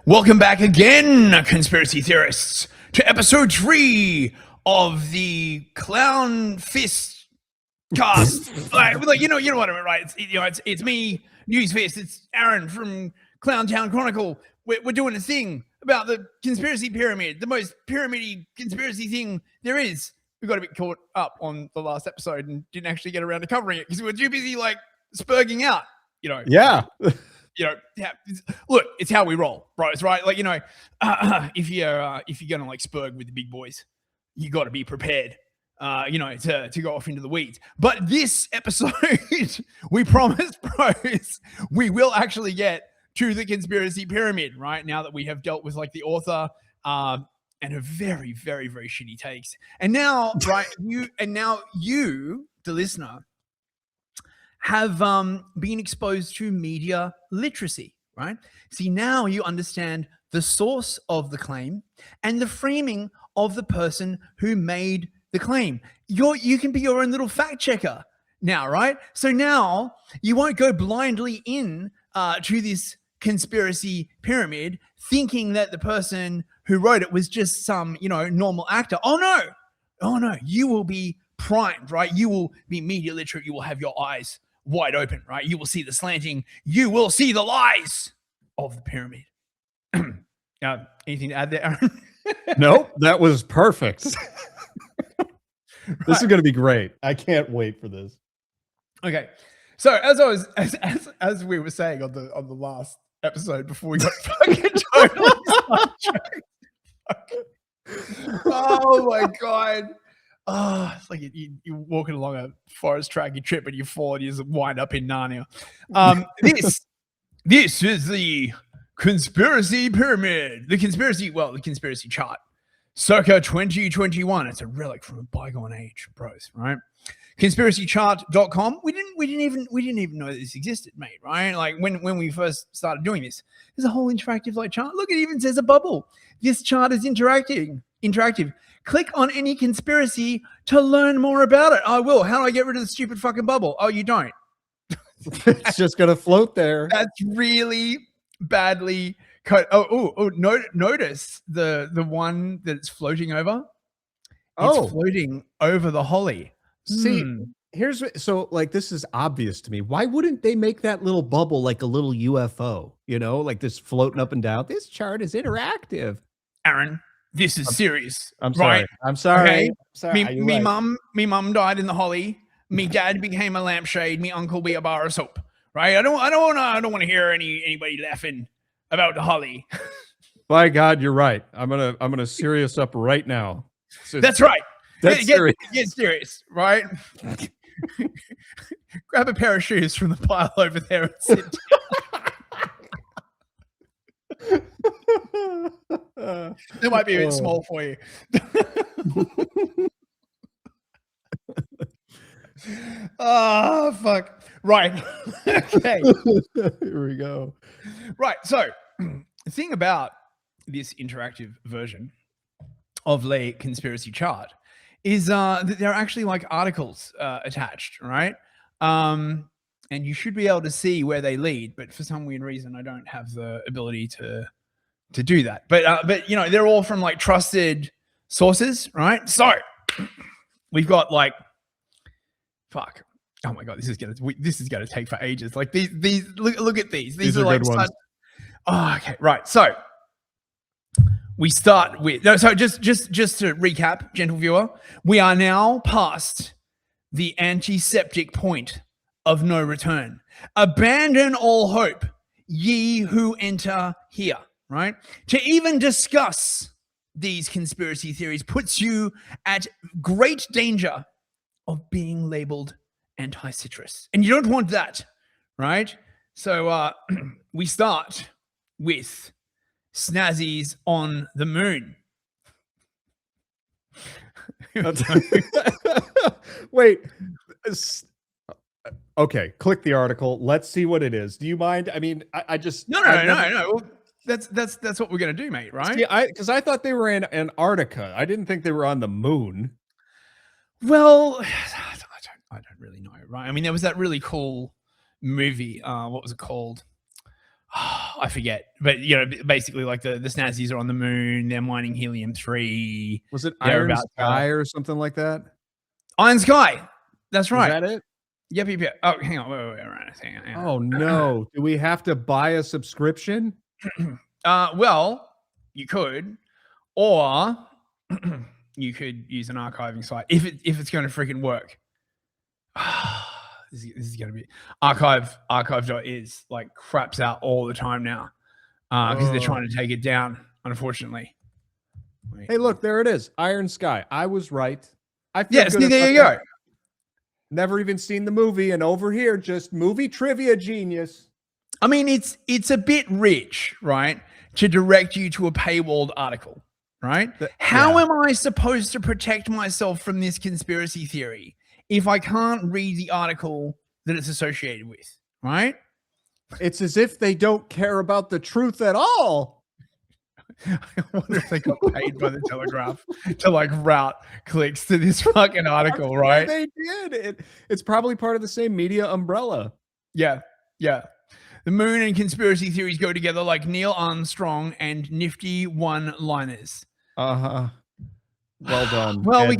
Welcome back again, conspiracy theorists, to episode 3 of the Clown Fist cast. like you know what I mean, right? It's me, News Fist. It's Aaron from Clown Town Chronicle. We're doing a thing about the conspiracy pyramid, the most pyramidy conspiracy thing there is. We got a bit caught up on the last episode and didn't actually get around to covering it because we were too busy spurging out, Yeah. Look, it's how we roll, bro. It's right. If you're gonna spurg with the big boys, you got to be prepared, to go off into the weeds. But this episode, we promise, bros, we will actually get to the conspiracy pyramid, right? Now that we have dealt with the author, and her very, very, very shitty takes. And now, right, you, the listener, have been exposed to media literacy, right? See, now you understand the source of the claim and the framing of the person who made the claim. You can be your own little fact checker now, right? So now you won't go blindly in to this conspiracy pyramid thinking that the person who wrote it was just some, normal actor. Oh no, you will be primed, right? You will be media literate. You will have your eyes wide open, right? You will see the slanting. You will see the lies of the pyramid. Anything to add there, Aaron? Nope, that was perfect. This is going to be great. I can't wait for this. Okay, so as we were saying on the last episode before we got fucking totally sidetracked. Oh my god. Oh, it's like you're walking along a forest track, you trip and you fall and you just wind up in Narnia. This is the conspiracy pyramid. The conspiracy chart. Circa 2021. It's a relic from a bygone age, bros, right? Conspiracychart.com. We didn't even know this existed, mate, right? Like when we first started doing this. There's a whole interactive chart. Look, it even says a bubble. This chart is interactive. Click on any conspiracy to learn more about it. I will. How do I get rid of the stupid fucking bubble? Oh, you don't. It's just going to float there. That's really badly cut. Notice the one that's floating over. It's floating over the holly. See, this is obvious to me. Why wouldn't they make that little bubble like a little UFO, like this floating up and down? This chart is interactive. Aaron, this is serious. I'm sorry. Right? I'm sorry. Okay? Me mum died in the holly. Me dad became a lampshade. Me uncle be a bar of soap. Right? I don't want to hear anybody laughing about the holly. By God, you're right. I'm gonna serious up right now. That's right. That's serious. Get serious, right? Grab a pair of shoes from the pile over there and sit down. That might be a bit small for you. Oh, fuck. Right. Okay. Here we go. Right. So the thing about this interactive version of the conspiracy chart is that there are actually articles attached, right? And you should be able to see where they lead, but for some weird reason, I don't have the ability to do that. But they're all from trusted sources, right? So we've got fuck. Oh my god, this is gonna take for ages. These look at these. These are good ones. Okay, right. So we start with just to recap, gentle viewer, we are now past the antiseptic point of no return. Abandon all hope, ye who enter here, right? To even discuss these conspiracy theories puts you at great danger of being labeled anti-citrus. And you don't want that, right? So we start with Snazzies on the moon. Wait. Okay, click the article. Let's see what it is. Do you mind? I mean, I just no. Well, that's what we're gonna do, mate. Right? Because I thought they were in Antarctica. I didn't think they were on the moon. Well, I don't really know, right? I mean, there was that really cool movie. What was it called? I forget, but basically like the snazzies are on the moon. They're mining helium-3. Was it They're Iron about Sky or something like that? Iron Sky. That's Was right. that it? Yep. Oh, hang on. Wait. Hang on. Oh no! Do we have to buy a subscription? Well, you could, or you could use an archiving site if it's going to freaking work. This is going to be archive.is like craps out all the time now because they're trying to take it down, unfortunately. Hey, look, there it is. Iron Sky. I was right. Yes, there you go. Never even seen the movie, and over here, just movie trivia genius. I mean, it's a bit rich, right, to direct you to a paywalled article, right? How am I supposed to protect myself from this conspiracy theory if I can't read the article that it's associated with, right? It's as if they don't care about the truth at all. I wonder if they got paid by the Telegraph to like route clicks to this fucking article, right? They did. It's probably part of the same media umbrella. Yeah. The moon and conspiracy theories go together like Neil Armstrong and nifty one-liners. Well done. Well, we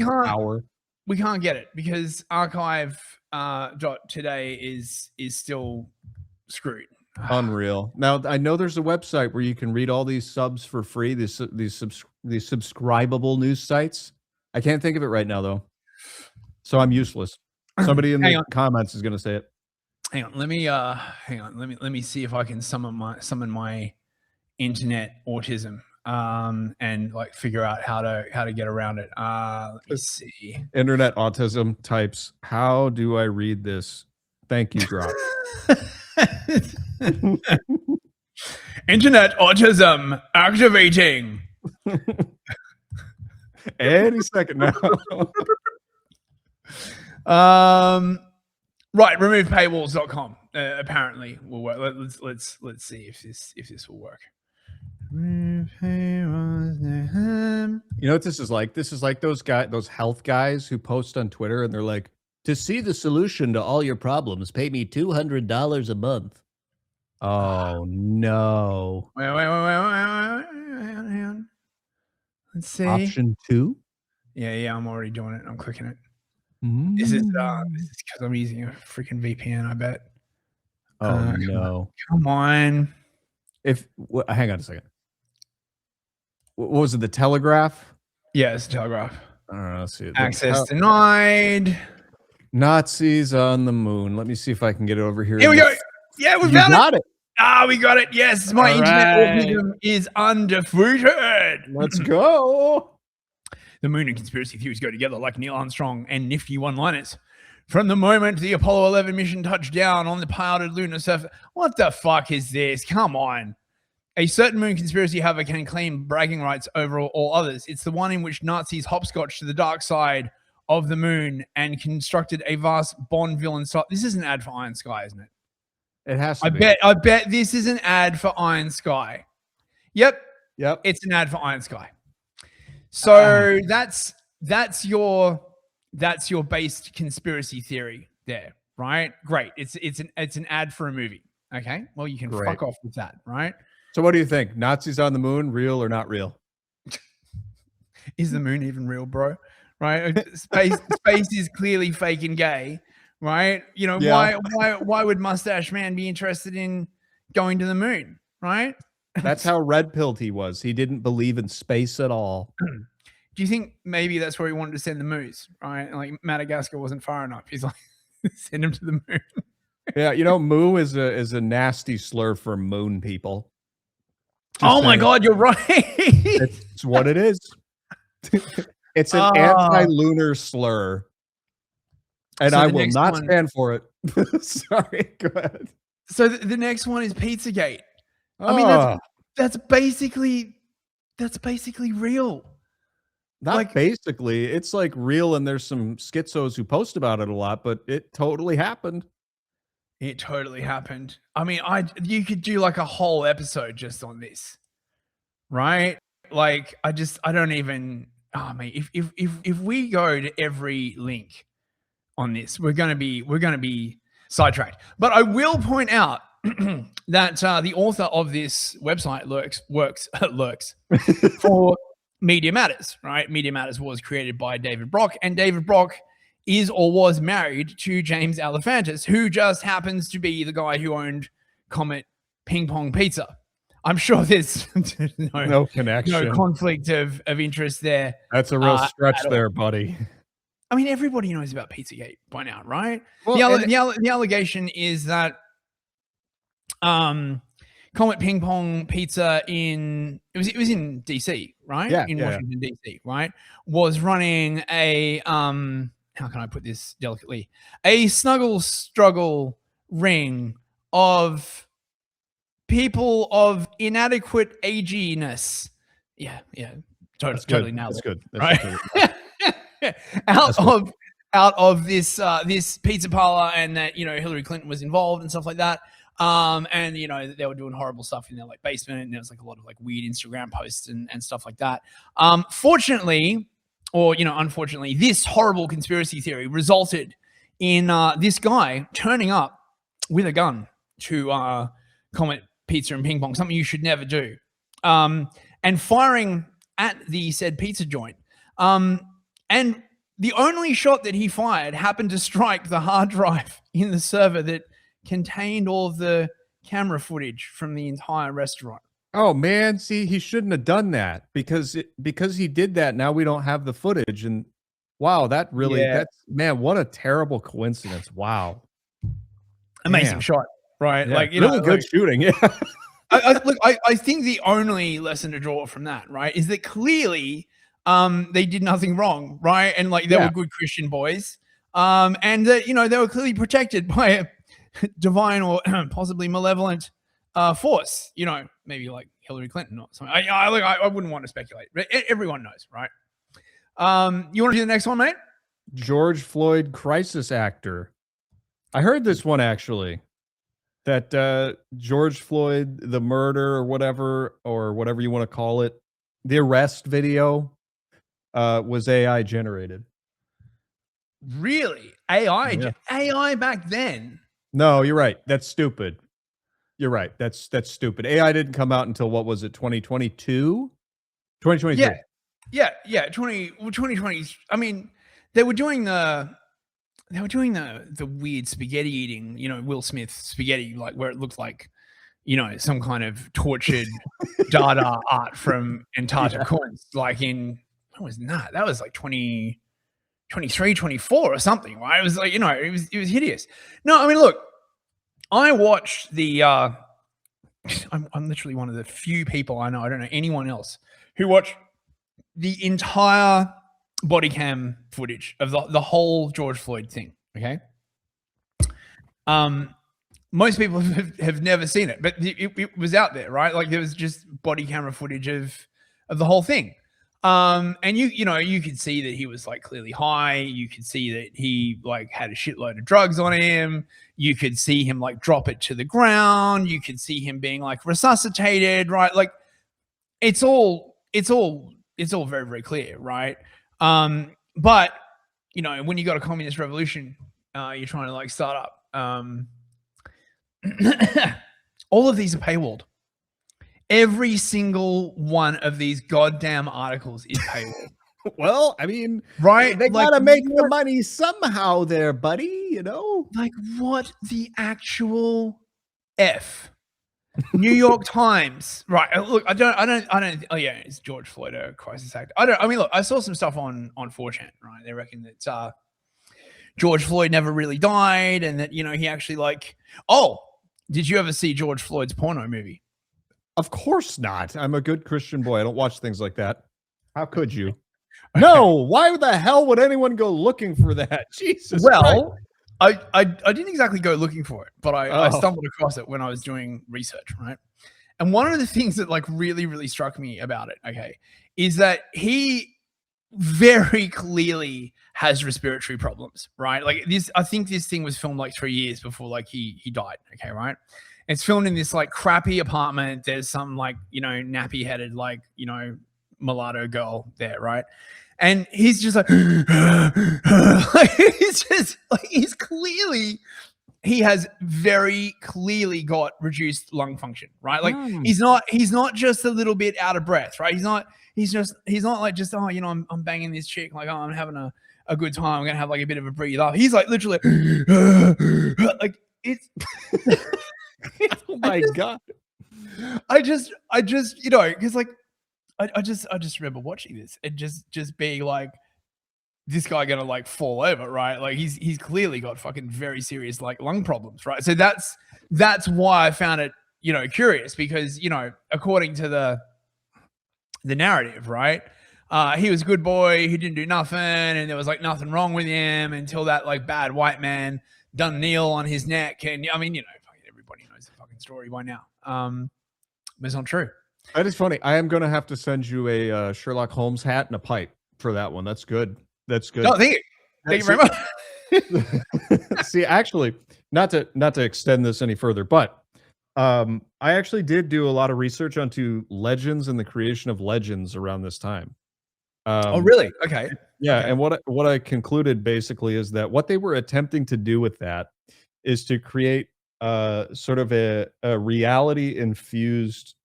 can't get it because archive.today is still screwed. Unreal. Now I know there's a website where you can read all these subs for free. These subscribable news sites. I can't think of it right now though, so I'm useless. Somebody in the comments is going to say it. Hang on. Let me see if I can summon my internet autism and like figure out how to get around it. Let me see. Internet autism types. How do I read this? Thank you, drop. Internet autism activating. Any second now. Right, removepaywalls.com apparently will work. Let's see if this will work. You know what this is like? This is like those health guys who post on Twitter and they're like, to see the solution to all your problems, pay me $200 a month. Oh no. Wait. Hang on. Let's see. Option 2? Yeah, I'm already doing it. I'm clicking it. This is because I'm using a freaking VPN, I bet. Oh no. Come on. Hang on a second. What was it? The Telegraph? Yeah, it's the Telegraph. Let's see. Access denied. Nazis on the moon. Let me see if I can get it over here. Here we go. Yeah, we got it. We got it. Yes, my internet autism is undefeated. Let's go. The moon and conspiracy theories go together like Neil Armstrong and nifty one-liners. From the moment the Apollo 11 mission touched down on the powdered lunar surface. What the fuck is this? Come on. A certain moon conspiracy, however, can claim bragging rights over all others. It's the one in which Nazis hopscotched to the dark side of the moon and constructed a vast Bond villain site. This is an ad for Iron Sky, isn't it? It has to be. I bet this is an ad for Iron Sky. Yep. It's an ad for Iron Sky. So that's your based conspiracy theory there, right? Great. It's an ad for a movie. Okay. Well, you can fuck off with that, right? So what do you think? Nazis on the moon, real or not real? Is the moon even real, bro? Right? Space is clearly fake and gay, right? You know, why would Mustache Man be interested in going to the moon, right? That's how red-pilled he was. He didn't believe in space at all. Do you think maybe that's where he wanted to send the moose, right? Like Madagascar wasn't far enough. He's like, send him to the moon. Yeah, you know, moo is a nasty slur for moon people. Oh my God, you're right. It's what it is. It's an anti-lunar slur. And so I will not stand for it. Sorry, go ahead. So the next one is Pizzagate. I mean, that's basically real. Not like, basically, it's like real, and there's some schizos who post about it a lot, but it totally happened. It totally happened. I mean, you could do like a whole episode just on this, right? Like, I don't even. Oh man, if we go to every link on this, we're gonna be sidetracked. But I will point out that the author of this website lurks for Media Matters, right? Media Matters was created by David Brock, and David Brock is or was married to James Alefantis, who just happens to be the guy who owned Comet Ping Pong Pizza. I'm sure there's no connection, no conflict of interest there. That's a real stretch there, buddy. I mean, everybody knows about Pizzagate by now, right? Well, the allegation is that Comet Ping Pong Pizza it was in DC, right? Yeah, in Washington DC, right? Was running a how can I put this delicately? A snuggle struggle ring of people of inadequate aginess. Yeah, totally nailed it. Good. Right? out of this pizza parlor, and that Hillary Clinton was involved and stuff like that. And they were doing horrible stuff in their like basement, and there was like a lot of like weird Instagram posts and stuff like that. Fortunately, or unfortunately, this horrible conspiracy theory resulted in this guy turning up with a gun to Comet Pizza and Ping Pong, something you should never do, and firing at the said pizza joint. And the only shot that he fired happened to strike the hard drive in the server that contained all of the camera footage from the entire restaurant. Oh man, see, he shouldn't have done that because he did that. Now we don't have the footage, and wow, that's man, what a terrible coincidence. Wow, amazing shot, right? Yeah, like really good shooting. Yeah. I think the only lesson to draw from that, right, is that clearly they did nothing wrong, right? And like they were good Christian boys, and that they were clearly protected by a divine or possibly malevolent force, maybe like Hillary Clinton or something. I wouldn't want to speculate, but everyone knows, right? You want to do the next one, mate? George Floyd crisis actor. I heard this one actually, that George Floyd, the murder or whatever you want to call it, the arrest video was AI generated. Really? AI back then? No, you're right. That's stupid. You're right. That's stupid. AI didn't come out until, what was it, 2022? 2023. Yeah. 2020. I mean, they were doing the weird spaghetti eating, Will Smith spaghetti, like where it looked like, some kind of tortured Dada art from Entata coins, like in, what was that? That was like 2023, 24 or something, right? It was like, it was hideous. No, I mean, look, I watched the, I'm literally one of the few people I don't know anyone else who watched the entire body cam footage of the whole George Floyd thing. Okay. Most people have never seen it, but it was out there, right? Like there was just body camera footage of the whole thing. And you could see that he was like clearly high. You could see that he like had a shitload of drugs on him. You could see him like drop it to the ground. You could see him being like resuscitated, right? Like it's all very, very clear, right? But when you got a communist revolution, you're trying to like start up. All of these are paywalled. Every single one of these goddamn articles is paywalled. Well, I mean, right? They gotta make the money somehow there, buddy, Like what the actual F? New York Times. Right. Look, I don't oh yeah, it's George Floyd, a crisis actor. Look, I saw some stuff on 4chan, right? They reckon that George Floyd never really died, and that, he actually did you ever see George Floyd's porno movie? Of course not. I'm a good Christian boy. I don't watch things like that. How could you? No, why the hell would anyone go looking for that? Jesus. Well, I didn't exactly go looking for it, but I stumbled across it when I was doing research, right? And one of the things that like really, really struck me about it, okay, is that he very clearly has respiratory problems, right? Like I think this thing was filmed like 3 years before like he died, okay, right? It's filmed in this like crappy apartment. There's some like, nappy headed, like, mulatto girl there, right? And he's just like, he's clearly he has very clearly got reduced lung function, right? Like Hmm. he's not just a little bit out of breath, right? He's not like just, oh, you know, I'm banging this chick, like, oh, I'm having a good time, I'm gonna have like a bit of a breathe up. He's like literally like it's Oh my God. I just, you know, because like I just remember watching this and just being like, this guy gonna like fall over, right? Like he's clearly got fucking very serious like lung problems, right? So that's why I found it, you know, curious, because, you know, according to the narrative, right? He was a good boy, he didn't do nothing, and there was like nothing wrong with him until that like bad white man done kneel on his neck. And I mean, you know, everybody knows the fucking story by now. But it's not true. That is funny. I am going to have to send you a Sherlock Holmes hat and a pipe for that one. That's good. That's good. No, thank you. Thank you very much. See, actually, not to extend this any further, but I actually did do a lot of research onto legends and the creation of legends around this time. Oh, really? Okay. Yeah, Okay. and what I concluded basically is that what they were attempting to do with that is to create sort of a reality infused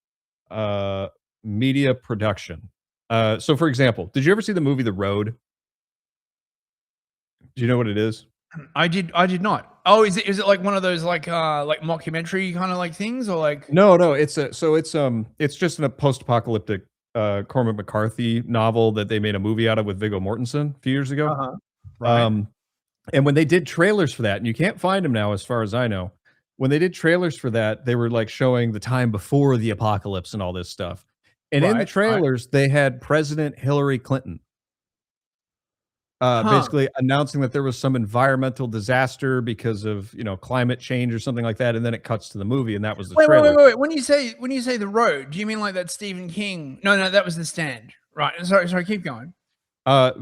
media production. So, for example, did you ever see the movie The Road? Do you know what it is? I did not. Oh, is it like one of those like mockumentary kind of like things, or like? No, it's just a post-apocalyptic Cormac McCarthy novel that they made a movie out of with Viggo Mortensen a few years ago. Uh-huh. Right. And when they did trailers for that, and you can't find them now as far as I know, when they did trailers for that, they were like showing the time before the apocalypse and all this stuff. And in the Right. trailers, they had President Hillary Clinton Huh. basically announcing that there was some environmental disaster because of, you know, climate change or something like that. And then it cuts to the movie, and that was the trailer. Wait. When you say The Road, do you mean like that Stephen King? No, that was The Stand. Right. Sorry. Keep going.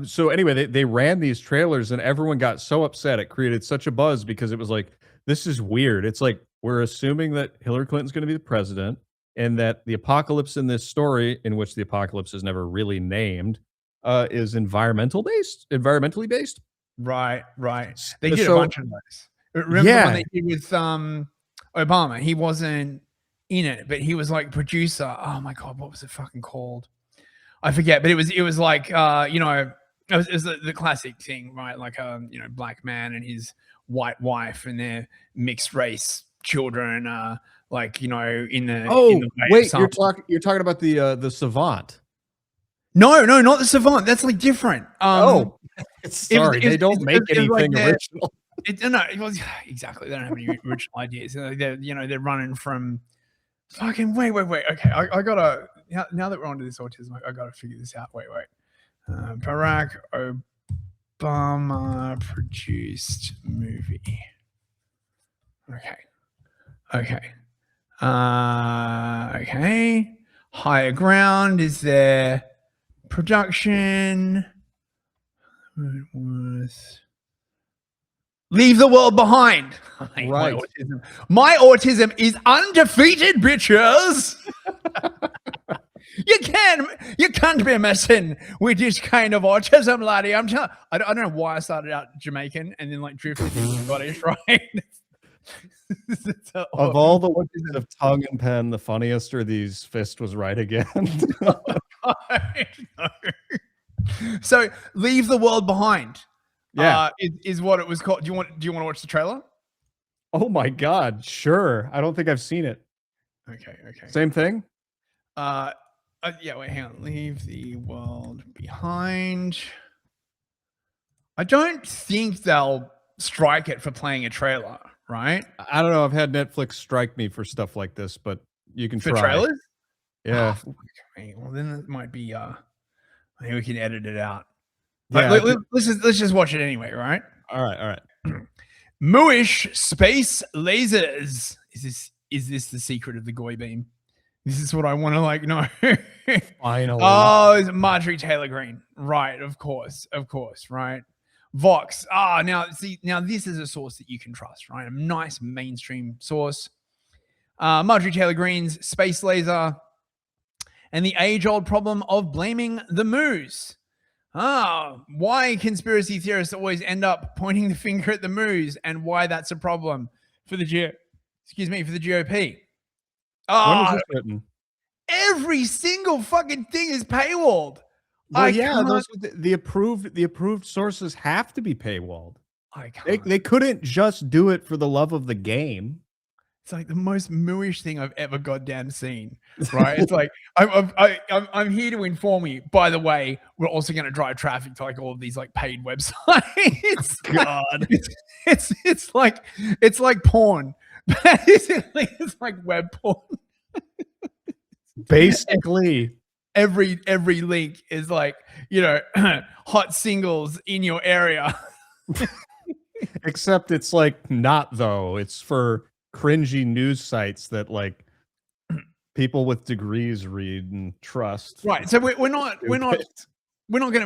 So anyway, they ran these trailers and everyone got so upset. It created such a buzz because it was like, this is weird. It's like, we're assuming that Hillary Clinton's going to be the president and that the apocalypse in this story, in which the apocalypse is never really named, is environmentally based. Right. They did So, a bunch of those. Remember the yeah, one they did with Obama? He wasn't in it, but he was like producer. Oh my God, what was it fucking called? I forget, but it was like you know, it was the classic thing, right? Like you know, black man and his white wife and their mixed race children, like, you know, in the wait, you're talking about the Savant. No, not the Savant. That's like different. Sorry, they don't make anything like original. No, it was exactly. They don't have any original ideas. They're running from fucking wait. Okay, I gotta now that we're onto this autism, I gotta figure this out. Wait. Barack Obama produced movie. Okay. Okay. Higher Ground is their production. Leave the World Behind. Right. My autism is undefeated, bitches. You can't be messing with this kind of autism, laddie. I don't know why I started out Jamaican and then like drifted into Scottish, right? Of all the ways of tongue and pen, the funniest are these Fist was right again. No. So Leave the World Behind. Yeah. Is what it was called. Do you want to watch the trailer? Oh my God, sure. I don't think I've seen it. Okay. Same thing? Yeah, wait, hang on. Leave the World Behind. I don't think they'll strike it for playing a trailer, right? I don't know. I've had Netflix strike me for stuff like this, but you can For try. trailers? Yeah. Oh, okay. Well, then it might be I think we can edit it out. Yeah. Let's just watch it anyway, right? All right. Mooish space lasers. Is this the secret of the Goy beam? This is what I want to like know. Finally. Oh, is it Marjorie Taylor Greene? Right, of course, right. Vox. Now this is a source that you can trust, right? A nice mainstream source. Marjorie Taylor Greene's space laser and the age-old problem of blaming the moose. Why conspiracy theorists always end up pointing the finger at the moose and why that's a problem. for the GOP. When Oh, was this written? every single fucking thing is paywalled. Well, I yeah, can't- those the approved sources have to be paywalled. I can't. They couldn't just do it for the love of the game. It's like the most mooish thing I've ever goddamn seen, right? It's like I'm here to inform you. By the way, we're also going to drive traffic to like all of these like paid websites. God. It's like porn. Basically, it's like web porn. Basically, Every link is like, you know, hot singles in your area. except it's like not though. It's for cringy news sites that like people with degrees read and trust. Right. So we're not going to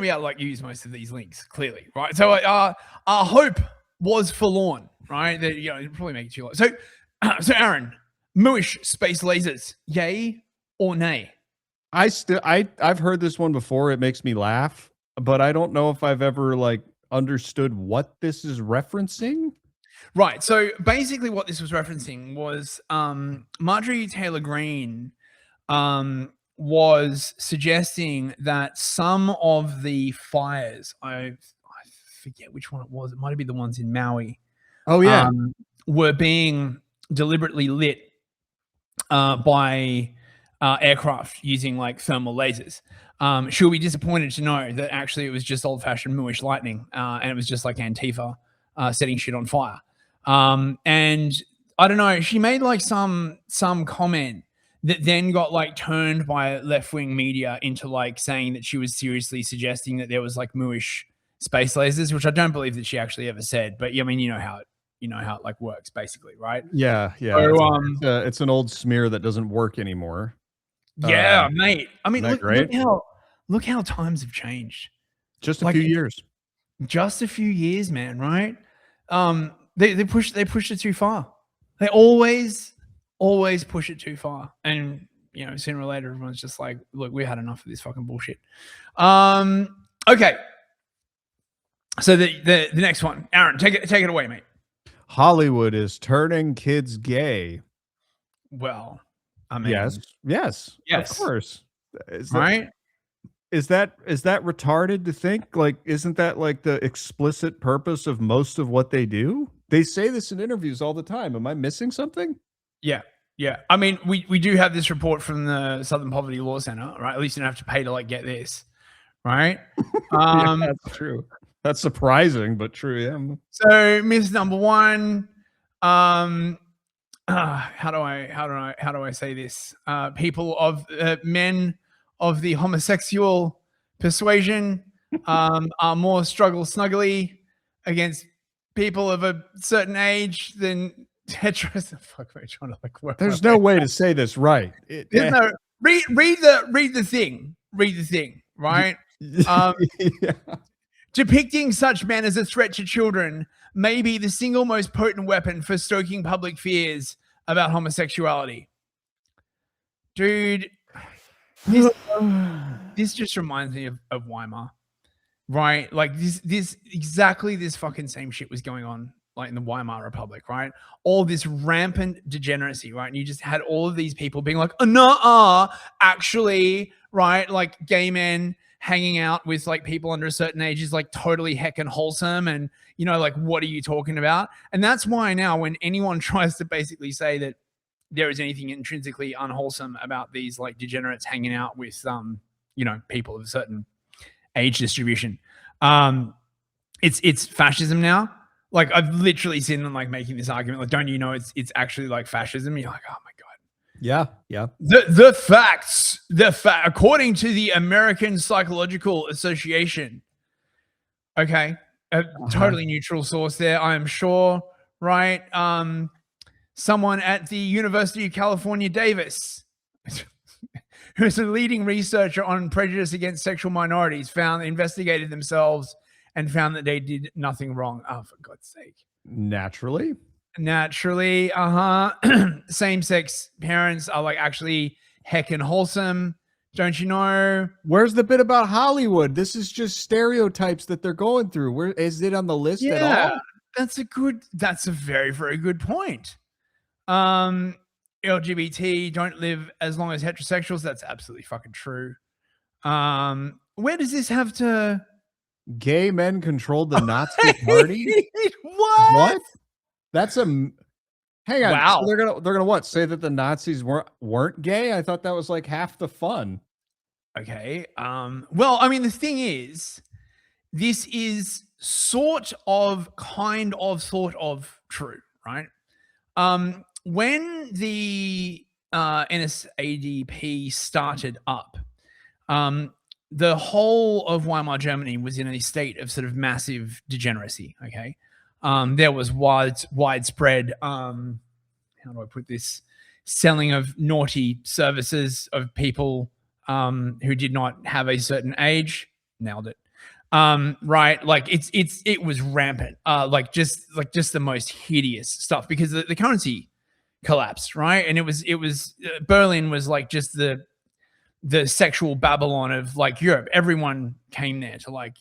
be able to like use most of these links, clearly, right? So our hope was forlorn, right? That, you know, it'd probably make it too long. So Aaron, mooish space lasers, yay or nay? I've heard this one before. It makes me laugh, but I don't know if I've ever like understood what this is referencing. Right. So basically, what this was referencing was Marjorie Taylor Greene was suggesting that some of the fires, I forget which one it was. It might have been the ones in Maui. Oh yeah, were being deliberately lit by aircraft using like thermal lasers. She'll be disappointed to know that actually it was just old-fashioned mooish lightning, and it was just like Antifa setting shit on fire. And I don't know, she made like some comment that then got like turned by left-wing media into like saying that she was seriously suggesting that there was like mooish space lasers, which I don't believe that she actually ever said. But I mean, you know how it like works, basically, right? yeah. So, It's an old smear that doesn't work anymore. Yeah, mate. I mean, great? look how times have changed. Just a Like, few years. Just a few years, man. Right? They push it too far. They always push it too far, and you know, sooner or later, everyone's just like, look, we had enough of this fucking bullshit. Okay. So the next one, Aaron, take it away, mate. Hollywood is turning kids gay. Well, I mean, yes, of course. Right? Is that retarded to think? Like, isn't that like the explicit purpose of most of what they do? They say this in interviews all the time. Am I missing something? Yeah. I mean, we do have this report from the Southern Poverty Law Center, right? At least you don't have to pay to like get this, right? Yeah, that's true. That's surprising, but true. Yeah. So myth number one, how do I say this? People of men of the homosexual persuasion are more struggle snuggly against people of a certain age than heteros. Fuck, we're trying to like work. There's no way to say this right. No, read the thing, right? Yeah. Depicting such men as a threat to children may be the single most potent weapon for stoking public fears about homosexuality. Dude, this just reminds me of Weimar, right? Like this exactly this fucking same shit was going on like in the Weimar Republic, right? All this rampant degeneracy, right? And you just had all of these people being like, actually, right? Like gay men hanging out with like people under a certain age is like totally heckin' wholesome, and you know, like, what are you talking about? And that's why now when anyone tries to basically say that there is anything intrinsically unwholesome about these like degenerates hanging out with you know, people of a certain age distribution, it's fascism now. Like, I've literally seen them like making this argument, like, don't you know it's actually like fascism? You're like, oh my god. Yeah. The facts, according to the American Psychological Association. Okay, a totally neutral source there, I am sure, right? Someone at the University of California, Davis, who's a leading researcher on prejudice against sexual minorities, investigated themselves and found that they did nothing wrong. Oh, for God's sake. Naturally, same-sex parents are like actually heckin' wholesome, don't you know? Where's the bit about Hollywood? This is just stereotypes that they're going through. Where is it on the list at all? That's a very, very good point. LGBT don't live as long as heterosexuals. That's absolutely fucking true. Where does this have to? Gay men controlled the Nazi party. What? That's a hang on. Wow. So they're gonna what? Say that the Nazis weren't gay? I thought that was like half the fun. Okay. Well, I mean, the thing is, this is sort of true, right? When the NSADP started up, the whole of Weimar Germany was in a state of sort of massive degeneracy. Okay. There was widespread, how do I put this? Selling of naughty services of people who did not have a certain age. Nailed it. Right. Like it was rampant. Like just the most hideous stuff because the currency collapsed. Right. And it was Berlin was like just the sexual Babylon of like Europe. Everyone came there to like,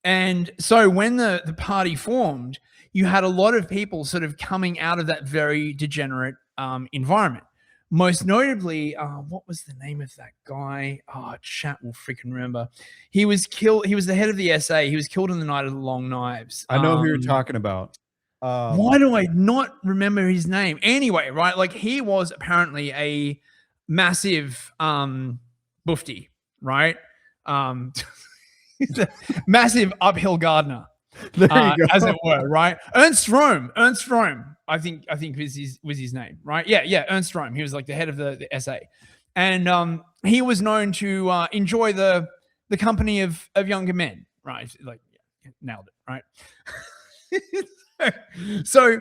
and so when the party formed, you had a lot of people sort of coming out of that very degenerate environment. Most notably, what was the name of that guy? Oh, chat will freaking remember. He was killed. He was the head of the SA. He was killed in the Night of the Long Knives. I know who you're talking about. Why do I not remember his name? Anyway, right? Like he was apparently a massive bufti, right? Massive uphill gardener. There you go. As it were, right? Ernst Röhm, I think was his name, right? Yeah, Ernst Röhm. He was like the head of the SA, and he was known to enjoy the company of younger men, right? Like, yeah, nailed it, right? So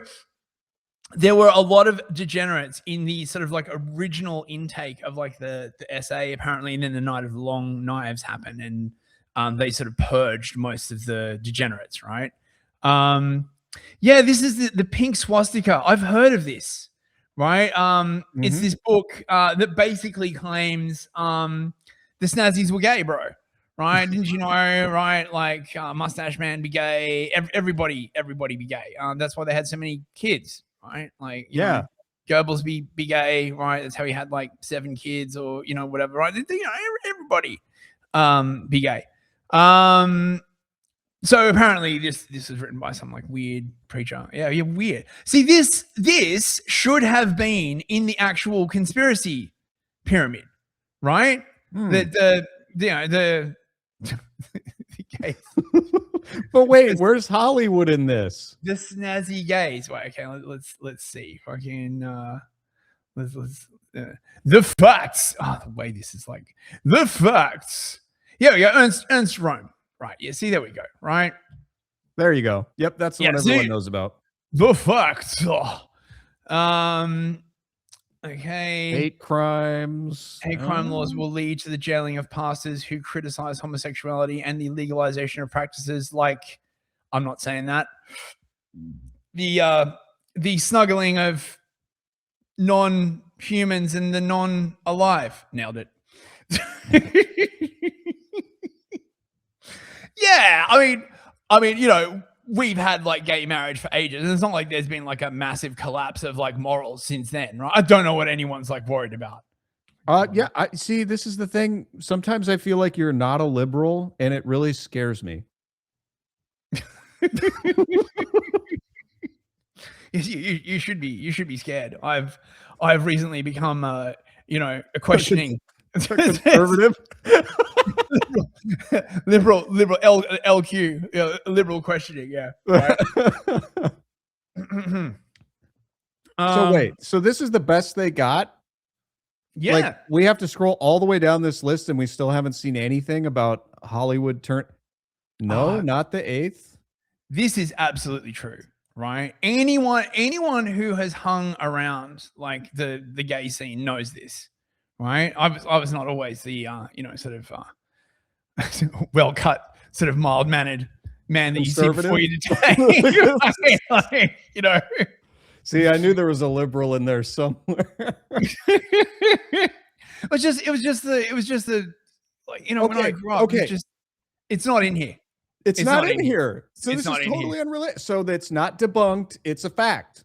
there were a lot of degenerates in the sort of like original intake of like the SA apparently, and then the Night of the Long Knives happened, and they sort of purged most of the degenerates, right? Yeah, this is the pink swastika. I've heard of this, right? It's this book that basically claims the Snazzies were gay, bro. Right? Didn't you know? Right? Like Mustache Man be gay. Everybody be gay. That's why they had so many kids, right? Like, you know, Goebbels be gay, right? That's how he had like 7 kids, or whatever, right? Everybody be gay. So apparently this was written by some like weird preacher. Yeah, weird. See, this should have been in the actual conspiracy pyramid, right? The gays. But wait, where's Hollywood in this? The snazzy gays. Wait, okay, let's see. Fucking let's the facts. Oh, the way this is like the facts. Yeah, Ernst Röhm. Right. Yeah, see, there we go. Right. There you go. Yep, that's the one everyone knows about. The facts. Okay. Hate crimes. Hate crime laws will lead to the jailing of pastors who criticize homosexuality and the legalization of practices like, I'm not saying that, the snuggling of non-humans and the non-alive. Nailed it. Yeah, I mean, we've had like gay marriage for ages, and it's not like there's been like a massive collapse of like morals since then, right? I don't know what anyone's like worried about. Yeah, I see. This is the thing. Sometimes I feel like you're not a liberal, and it really scares me. You should be scared. I've recently become a questioning conservative. liberal LQ, liberal questioning. Yeah. Right. So wait, so this is the best they got? Yeah. Like, we have to scroll all the way down this list and we still haven't seen anything about Hollywood No, not the 8th. This is absolutely true, right? Anyone who has hung around like the gay scene knows this, right? I was not always the sort of well cut, sort of mild mannered man that you see before you today. like, See, I knew there was a liberal in there somewhere. it was just the like, when I grew up, it's not in here. It's not in here. So It's this not is in here. totally unrelated. So that's not debunked. It's a fact.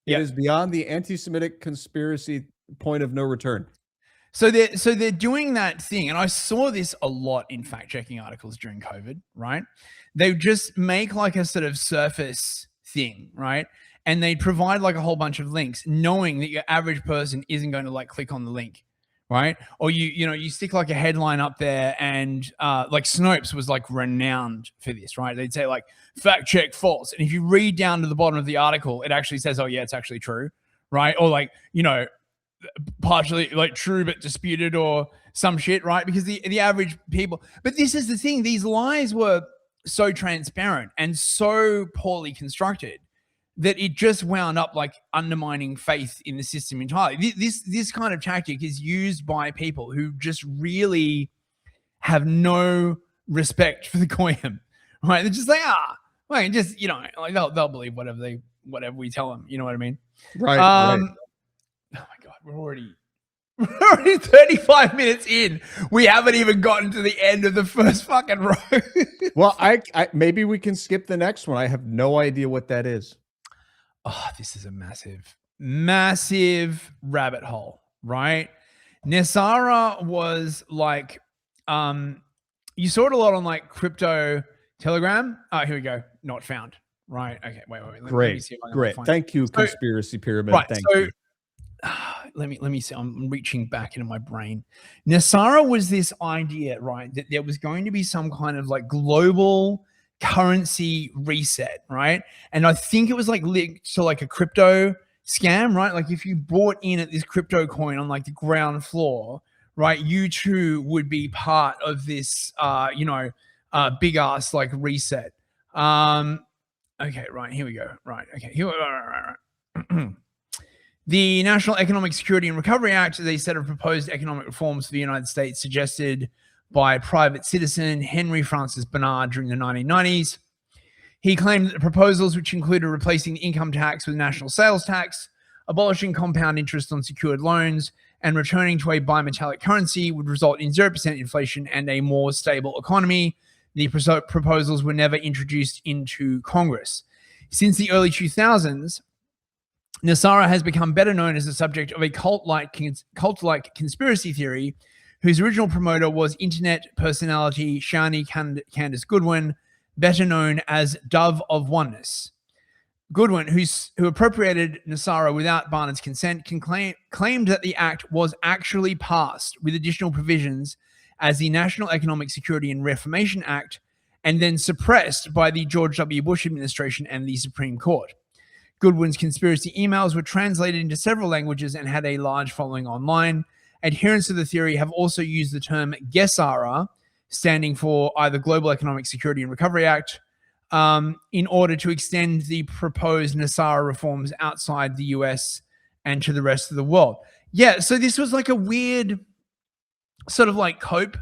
It Yep. is beyond the anti-Semitic conspiracy point of no return. So they're doing that thing, and I saw this a lot in fact-checking articles during COVID, right? They just make like a sort of surface thing, right? And they provide like a whole bunch of links, knowing that your average person isn't going to like click on the link, right? Or you stick like a headline up there, and like Snopes was like renowned for this, right? They'd say like fact check false, and if you read down to the bottom of the article, it actually says, oh yeah, it's actually true, right? Or like partially like true but disputed or some shit, right? Because the average people, but this is the thing, these lies were so transparent and so poorly constructed that it just wound up like undermining faith in the system entirely. This kind of tactic is used by people who just really have no respect for the goyim, right? They're just like, well, just like they'll believe whatever we tell them. You know what I mean? Right. Oh my God, we're already 35 minutes in. We haven't even gotten to the end of the first fucking row. Well, I maybe we can skip the next one. I have no idea what that is. Oh, this is a massive rabbit hole, right? NESARA was like, you saw it a lot on like crypto Telegram. Oh, here we go. Not found. Right. Okay. Wait. Great. Great. Thank you, Conspiracy Pyramid. Right, Thank you. Let me see. I'm reaching back into my brain. NESARA was this idea, right, that there was going to be some kind of like global currency reset, right? And I think it was like linked to like a crypto scam, right? Like if you bought in at this crypto coin on like the ground floor, right, you too would be part of this, big ass like reset. Okay, right, here we go. Right, okay, here. Right. The National Economic Security and Recovery Act is a set of proposed economic reforms for the United States suggested by private citizen Henry Francis Bernard during the 1990s. He claimed that the proposals, which included replacing the income tax with national sales tax, abolishing compound interest on secured loans, and returning to a bimetallic currency, would result in 0% inflation and a more stable economy. The proposals were never introduced into Congress. Since the early 2000s, NESARA has become better known as the subject of a cult-like conspiracy theory whose original promoter was internet personality Shani Candace Goodwin, better known as Dove of Oneness. Goodwin, who appropriated NESARA without Barnard's consent, claimed that the act was actually passed with additional provisions as the National Economic Security and Reformation Act, and then suppressed by the George W. Bush administration and the Supreme Court. Goodwin's conspiracy emails were translated into several languages and had a large following online. Adherents to the theory have also used the term GESARA, standing for either Global Economic Security and Recovery Act, in order to extend the proposed NESARA reforms outside the US and to the rest of the world. Yeah, so this was like a weird sort of like cope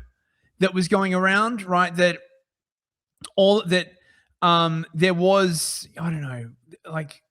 that was going around, right? That there was, I don't know, like,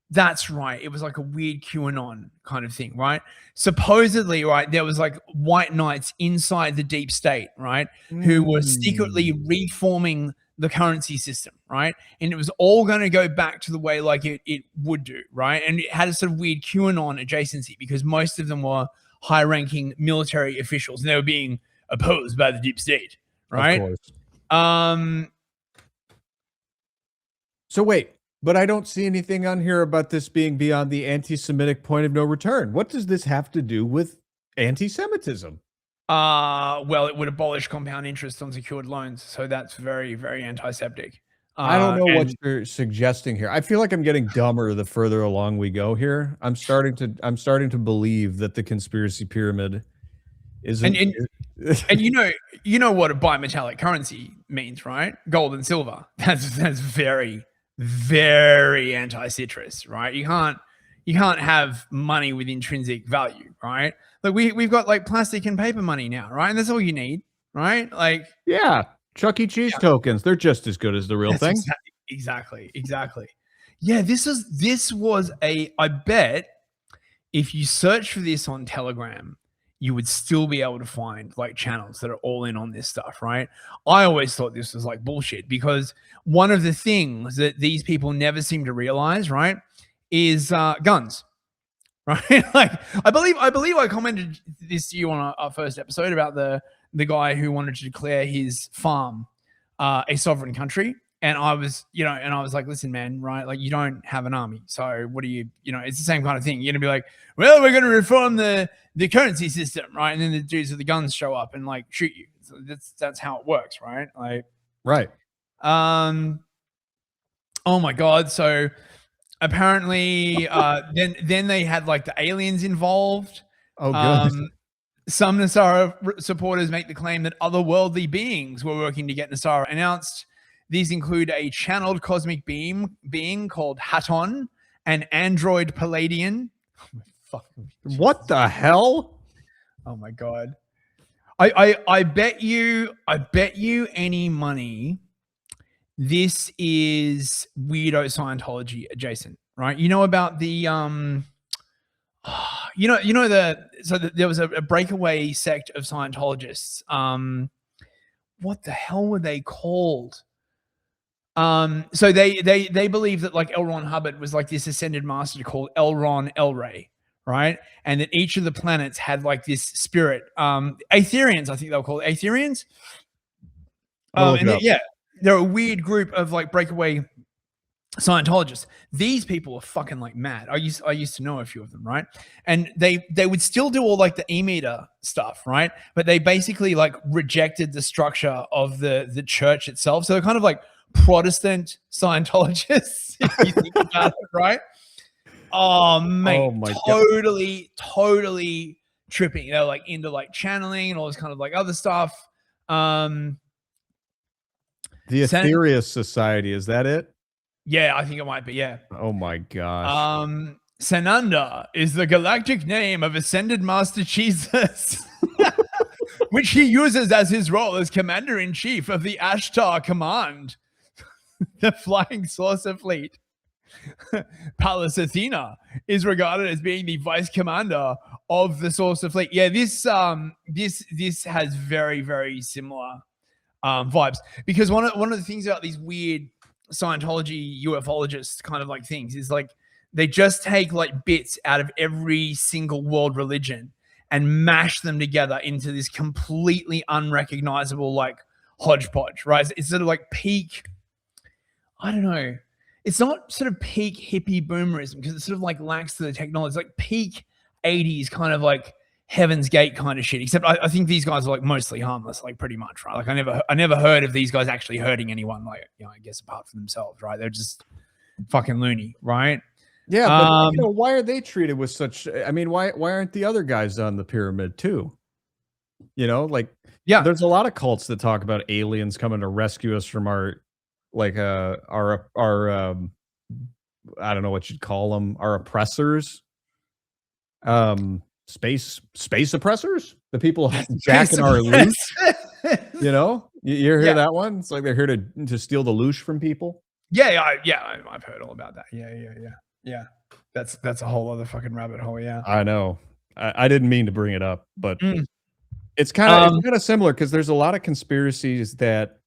that's right. It was like a weird QAnon kind of thing, right? Supposedly, right, there was like white knights inside the deep state, right, who were secretly reforming the currency system, right? And it was all going to go back to the way like it would do, right? And it had a sort of weird QAnon adjacency because most of them were high-ranking military officials and they were being opposed by the deep state, right? Of course. So wait. But I don't see anything on here about this being beyond the anti-Semitic point of no return. What does this have to do with anti-Semitism? Well, it would abolish compound interest on secured loans. So that's very, very antiseptic. I don't know what you're suggesting here. I feel like I'm getting dumber the further along we go here. I'm starting to believe that the conspiracy pyramid is and you know what a bimetallic currency means, right? Gold and silver. That's very, very anti-citrus, right? You can't have money with intrinsic value, right? Like we've got like plastic and paper money now, right? And that's all you need, right? Like, yeah, Chuck E. Cheese tokens. They're just as good as the real thing. Exactly. Yeah, this was I bet if you search for this on Telegram, you would still be able to find like channels that are all in on this stuff, right? I always thought this was like bullshit, because one of the things that these people never seem to realize, right, is guns, right? Like I believe I commented this to you on our first episode about the guy who wanted to declare his farm a sovereign country. And I was, like, listen, man, right? Like, you don't have an army. So what do you, it's the same kind of thing. You're going to be like, well, we're going to reform the currency system, right? And then the dudes with the guns show up and like shoot you. So that's how it works, right? Like, right. Oh my God. So apparently, then they had like the aliens involved. Oh, good. Some NESARA supporters make the claim that otherworldly beings were working to get NESARA announced. These include a channeled cosmic being called Haton, an android Palladian. What the hell? Oh my God. I bet you any money this is weirdo Scientology adjacent, right? You know about the there was a breakaway sect of Scientologists. What the hell were they called? So they believe that like L. Ron Hubbard was like this ascended master called L. Ron El Ray, right? And that each of the planets had like this spirit. Aetherians, I think they were called Aetherians. They're a weird group of like breakaway Scientologists. These people are fucking like mad. I used to know a few of them, right? And they would still do all like the e-meter stuff, right? But they basically like rejected the structure of the church itself. So they're kind of like Protestant Scientologists, if you think about it, right? Oh, mate, totally tripping. They're like into like channeling and all this kind of like other stuff. The Ethereal Society, is that it? Yeah, I think it might be, yeah. Oh my gosh. Sananda is the galactic name of Ascended Master Jesus, which he uses as his role as Commander-in-Chief of the Ashtar Command, the Flying Saucer Fleet. Pallas Athena is regarded as being the Vice Commander of the Saucer Fleet. Yeah, this has very, very similar vibes, because one of the things about these weird Scientology ufologists kind of like things is like they just take like bits out of every single world religion and mash them together into this completely unrecognizable like hodgepodge, right? It's sort of like peak, I don't know, it's not sort of peak hippie boomerism because it sort of like lacks the technology. It's like peak 80s kind of like Heaven's Gate kind of shit, except I think these guys are like mostly harmless, like pretty much, right? Like I never heard of these guys actually hurting anyone, like, I guess apart from themselves, right? They're just fucking loony, right? Yeah, but why are they treated with such, I mean, why aren't the other guys on the pyramid too? Like, yeah, there's a lot of cults that talk about aliens coming to rescue us from our I don't know what you'd call them, our oppressors. Space oppressors, the people jacking our loosh. You hear that one? It's like they're here to steal the loosh from people. I've heard all about that. Yeah. That's a whole other fucking rabbit hole. Yeah, I know. I didn't mean to bring it up, but it's kind of similar, because there's a lot of conspiracies that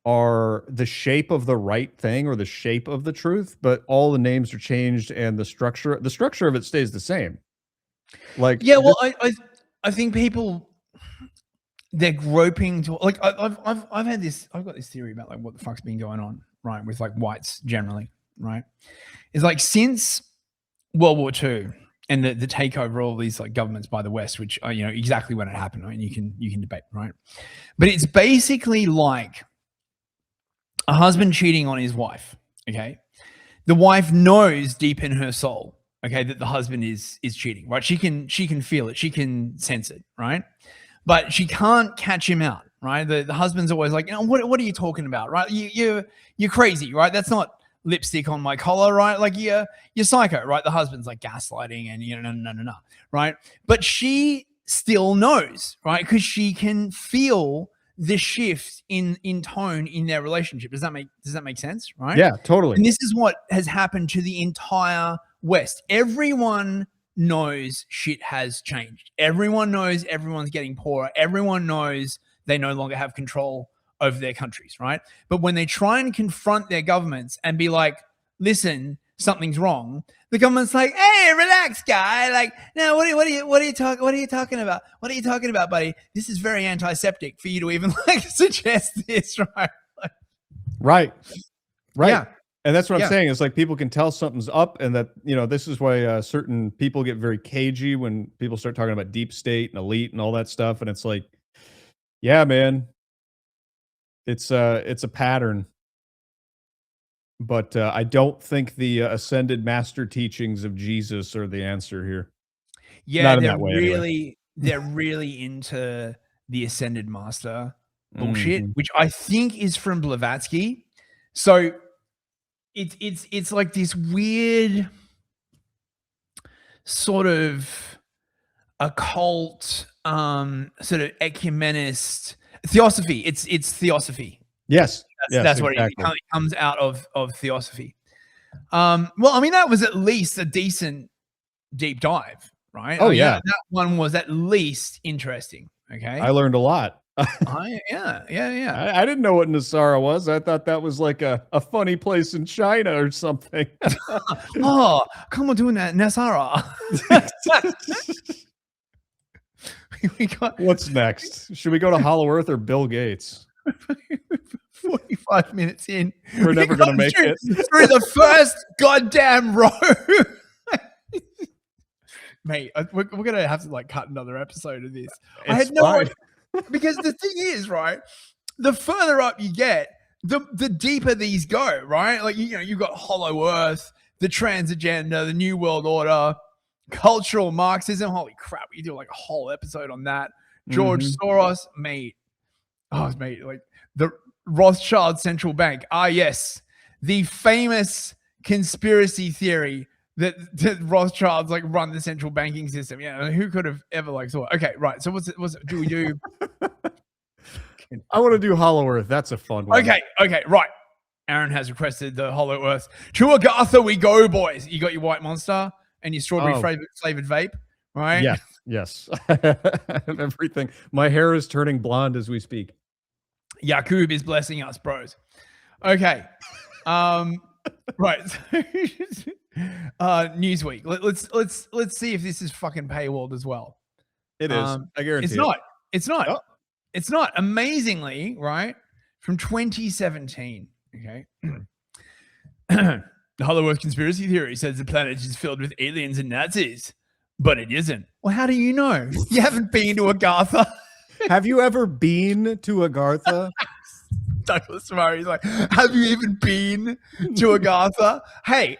are the shape of the right thing or the shape of the truth, but all the names are changed and the structure of it stays the same. Like, yeah, well, I think people, they're groping to like I've got this theory about like what the fuck's been going on, right, with like whites generally, right? It's like since World War II and the takeover of all these like governments by the West, which exactly when it happened, I mean, you can debate, right? But it's basically like a husband cheating on his wife. Okay, the wife knows deep in her soul, okay, that the husband is cheating, right? She can feel it, she can sense it, right? But she can't catch him out, right? The husband's always like, what are you talking about, right? You're crazy, right? That's not lipstick on my collar, right? Like you're psycho, right? The husband's like gaslighting and no, right? But she still knows, right? Because she can feel the shift in tone in their relationship. Does that make sense, right? Yeah, totally. And this is what has happened to the entire West. Everyone knows shit has changed. Everyone knows everyone's getting poorer. Everyone knows they no longer have control over their countries, right? But when they try and confront their governments and be like, listen, something's wrong, the government's like, hey, relax, guy. Like, no, what are you talking about? What are you talking about, buddy? This is very antiseptic for you to even like suggest this, right? Right. Yeah. And that's what I'm saying. It's like people can tell something's up, and that, you know, this is why certain people get very cagey when people start talking about deep state and elite and all that stuff. And it's like, yeah, man, it's a pattern. But I don't think the ascended master teachings of Jesus are the answer here. Yeah, Not in they're that way, really anyway. they're really into the ascended master bullshit, which I think is from Blavatsky. So it's like this weird sort of occult, sort of ecumenist theosophy. It's theosophy. Yes, That's what it comes out of theosophy. Well, I mean, that was at least a decent deep dive, right? Oh, yeah. That one was at least interesting. Okay. I learned a lot. Yeah. I didn't know what NESARA was. I thought that was like a funny place in China or something. Oh, come on, doing that, NESARA. What's next? Should we go to Hollow Earth or Bill Gates? 45 minutes in. We're never going to make it. Through the first goddamn row. Mate, we're going to have to like cut another episode of this. I had no idea. Because the thing is, right, the further up you get, the deeper these go, right? Like, you know, you've got Hollow Earth, the trans agenda, the New World Order, cultural Marxism. Holy crap, we do like a whole episode on that. George Soros, mate. Oh, mate, like the Rothschild Central Bank. Ah, yes. The famous conspiracy theory that Rothschilds like run the central banking system. Yeah, who could have ever like thought? Okay, right. So what's do we do? I want to do Hollow Earth. That's a fun one. Okay, right. Aaron has requested the Hollow Earth. To Agartha we go, boys. You got your white monster and your strawberry flavored vape, right? Yes. Everything. My hair is turning blonde as we speak. Yakub is blessing us, bros. Okay. Right. Newsweek. Let's see if this is fucking paywalled as well. It is. I guarantee it's not. It's not. Oh. It's not. Amazingly, right? From 2017. Okay. The Hollow Earth conspiracy theory says the planet is filled with aliens and Nazis, but it isn't. Well, how do you know? You haven't been to Agartha. Have you ever been to Agartha? Douglas Murray's like, have you even been to Agartha? Hey,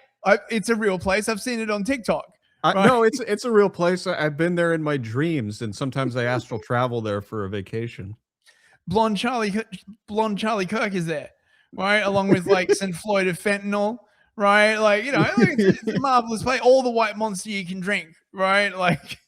it's a real place. I've seen it on TikTok. Right? No, it's a real place. I've been there in my dreams, and sometimes I astral travel there for a vacation. Blonde Charlie Kirk is there, right? Along with like St. Floyd of fentanyl, right? Like, you know, it's a marvelous place. All the white monster you can drink, right? Like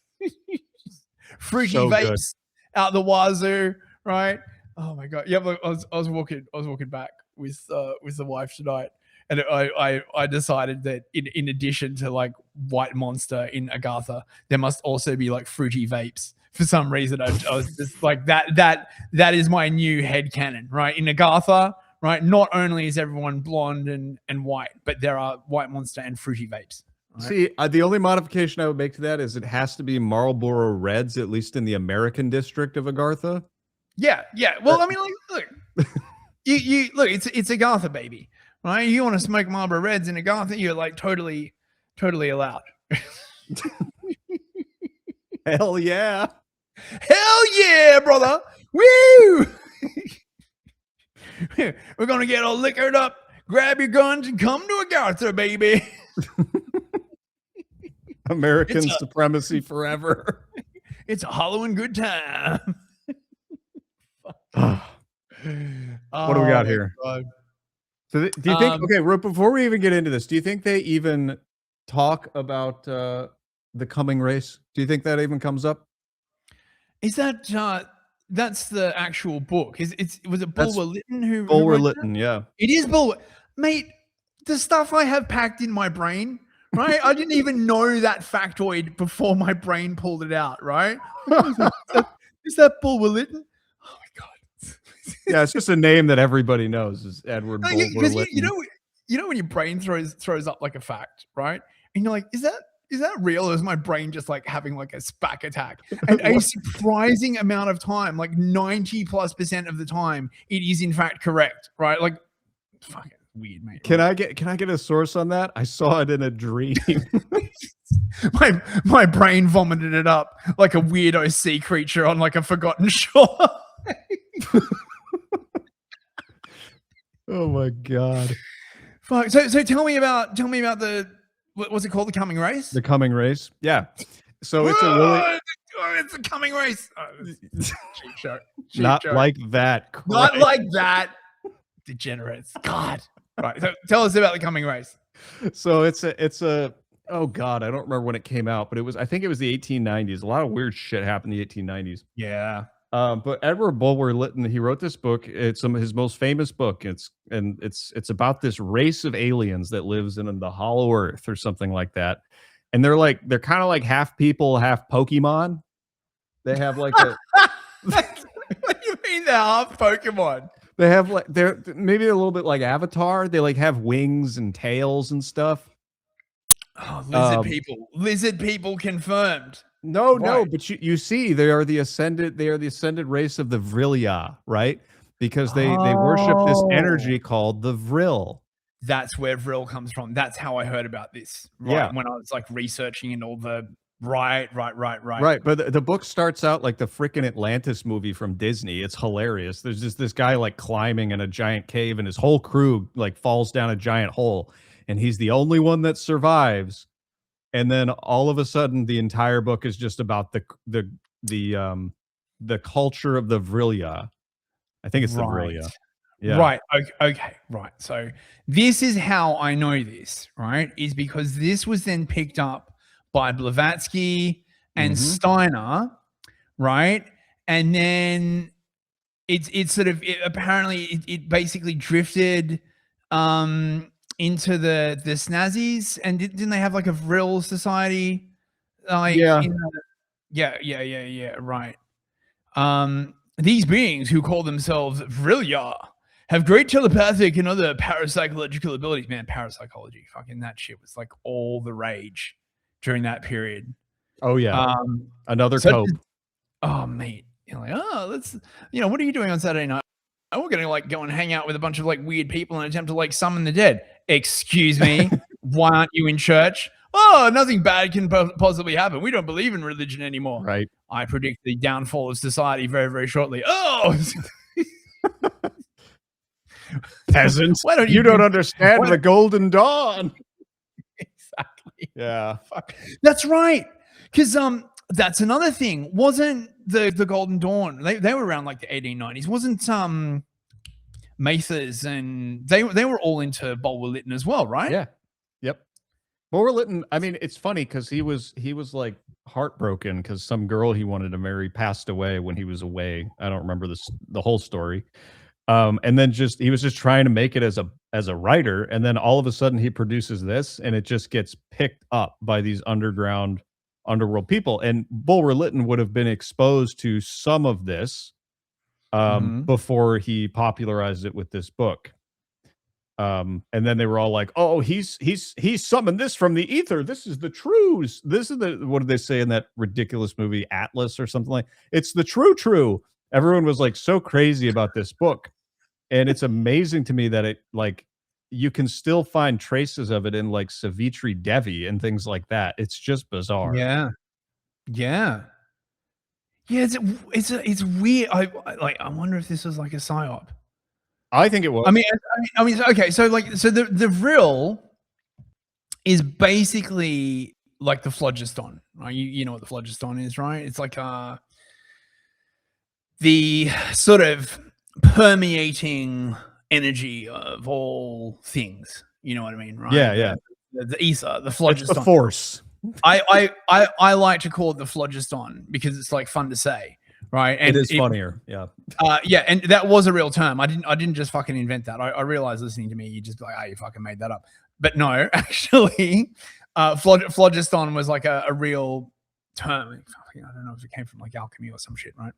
fruity vapes out the wazoo, right? Oh my god! Yeah, look, I was walking back with the wife tonight, and I decided that in addition to like white monster in Agartha, there must also be like fruity vapes. For some reason, I was just like that is my new headcanon, right? In Agartha, right? Not only is everyone blonde and white, but there are white monster and fruity vapes. Right? See, the only modification I would make to that is it has to be Marlboro Reds, at least in the American district of Agartha. Yeah. Well, I mean, like, look, you look, it's Agartha, baby, right? You want to smoke Marlboro Reds in Agartha, you're like totally allowed. Hell yeah, brother! Woo! We're gonna get all liquored up. Grab your guns and come to Agartha, baby. American supremacy forever. It's a Halloween good time. What do we got here? God. So do you think, okay, before we even get into this, do you think they even talk about the coming race? Do you think that even comes up? Is that that's the actual book? Was it Bulwer Lytton who Bulwer wrote Lytton? that? Yeah, it is Bulwer. Mate, the stuff I have packed in my brain, right? I didn't even know that factoid before my brain pulled it out, right? Is that Bulwer Lytton? Oh my God. Yeah, it's just a name that everybody knows is Edward Bulwer Because Lytton. you know when your brain throws up like a fact, right? And you're like, is that real, or is my brain just like having like a SPAC attack? And a surprising amount of time, like 90+% of the time, it is in fact correct, right? Like, fucking weird, mate. Can I get a source on that? I saw it in a dream. my brain vomited it up like a weirdo sea creature on like a forgotten shore. Oh my God. Fuck. So tell me about the, what's it called? The Coming Race? The Coming Race. Yeah. So it's a really it's the Coming Race. Oh, cheap show. Not like that. Not like that. Degenerates. God. Right. So tell us about the Coming Race. So it's a oh God, I don't remember when it came out, but I think it was the 1890s. A lot of weird shit happened in the 1890s. Yeah. But Edward Bulwer Lytton, he wrote this book. It's his most famous book. It's about this race of aliens that lives in the Hollow Earth or something like that. And they're kind of like half people, half Pokemon. They have like a what do you mean they're half Pokemon? they have like they're maybe a little bit like Avatar. They like have wings and tails and stuff. Oh, lizard people confirmed. No, but you see, they are the ascended race of the Vrilia, right? Because they worship this energy called the Vril. That's where Vril comes from. That's how I heard about this. Right? Yeah. When I was like researching and all the right. Right. But the book starts out like the freaking Atlantis movie from Disney. It's hilarious. There's just this guy like climbing in a giant cave and his whole crew like falls down a giant hole. And he's the only one that survives. And then all of a sudden, the entire book is just about the culture of the Vrilia. I think it's the Vrilia. Yeah. Right. Okay. Right. So this is how I know this. Right, is because this was then picked up by Blavatsky and Steiner. Right, and then it's sort of apparently it basically drifted into the snazzies, and didn't they have like a Vril Society? Like, yeah, right. These beings who call themselves Vrilya have great telepathic and other parapsychological abilities. Man, parapsychology, fucking that shit was like all the rage during that period. Oh yeah, another cope. Oh mate, you're like, let's, what are you doing on Saturday night? Oh, we're gonna like go and hang out with a bunch of like weird people and attempt to like summon the dead. Excuse me, why aren't you in church? Oh, nothing bad can possibly happen. We don't believe in religion anymore. Right. I predict the downfall of society very, very shortly. Oh, peasants! Why you don't understand the Golden Dawn? Exactly. Yeah. Fuck. That's right. Because that's another thing. Wasn't the Golden Dawn? They were around like the 1890s. Wasn't Mathers and they were all into Bulwer Lytton as well, right? Yeah. Yep. Bulwer Lytton. I mean, it's funny because he was like heartbroken because some girl he wanted to marry passed away when he was away. I don't remember the whole story. And then he was just trying to make it as a writer, and then all of a sudden he produces this, and it just gets picked up by these underworld people. And Bulwer Lytton would have been exposed to some of this before he popularized it with this book. And then they were all like, "Oh, he's summoned this from the ether. This is the truths. This is what did they say in that ridiculous movie Atlas or something like? It's the true." Everyone was like so crazy about this book. And it's amazing to me that it like you can still find traces of it in like Savitri Devi and things like that. It's just bizarre. Yeah. It's weird. I wonder if this was like a psyop. I think it was. I mean, okay. So the Vril is basically like the phlogiston, right? You know what the phlogiston is, right? It's like the sort of permeating energy of all things. You know what I mean, right? Yeah. The ether, the phlogiston. It's the force. I like to call it the phlogiston because it's like fun to say, right? And it is funnier. Yeah. Yeah, and that was a real term. I didn't just fucking invent that. I realized listening to me, you just be like, you fucking made that up. But no, actually, Phlogiston was like a real term. I don't know if it came from like alchemy or some shit, right?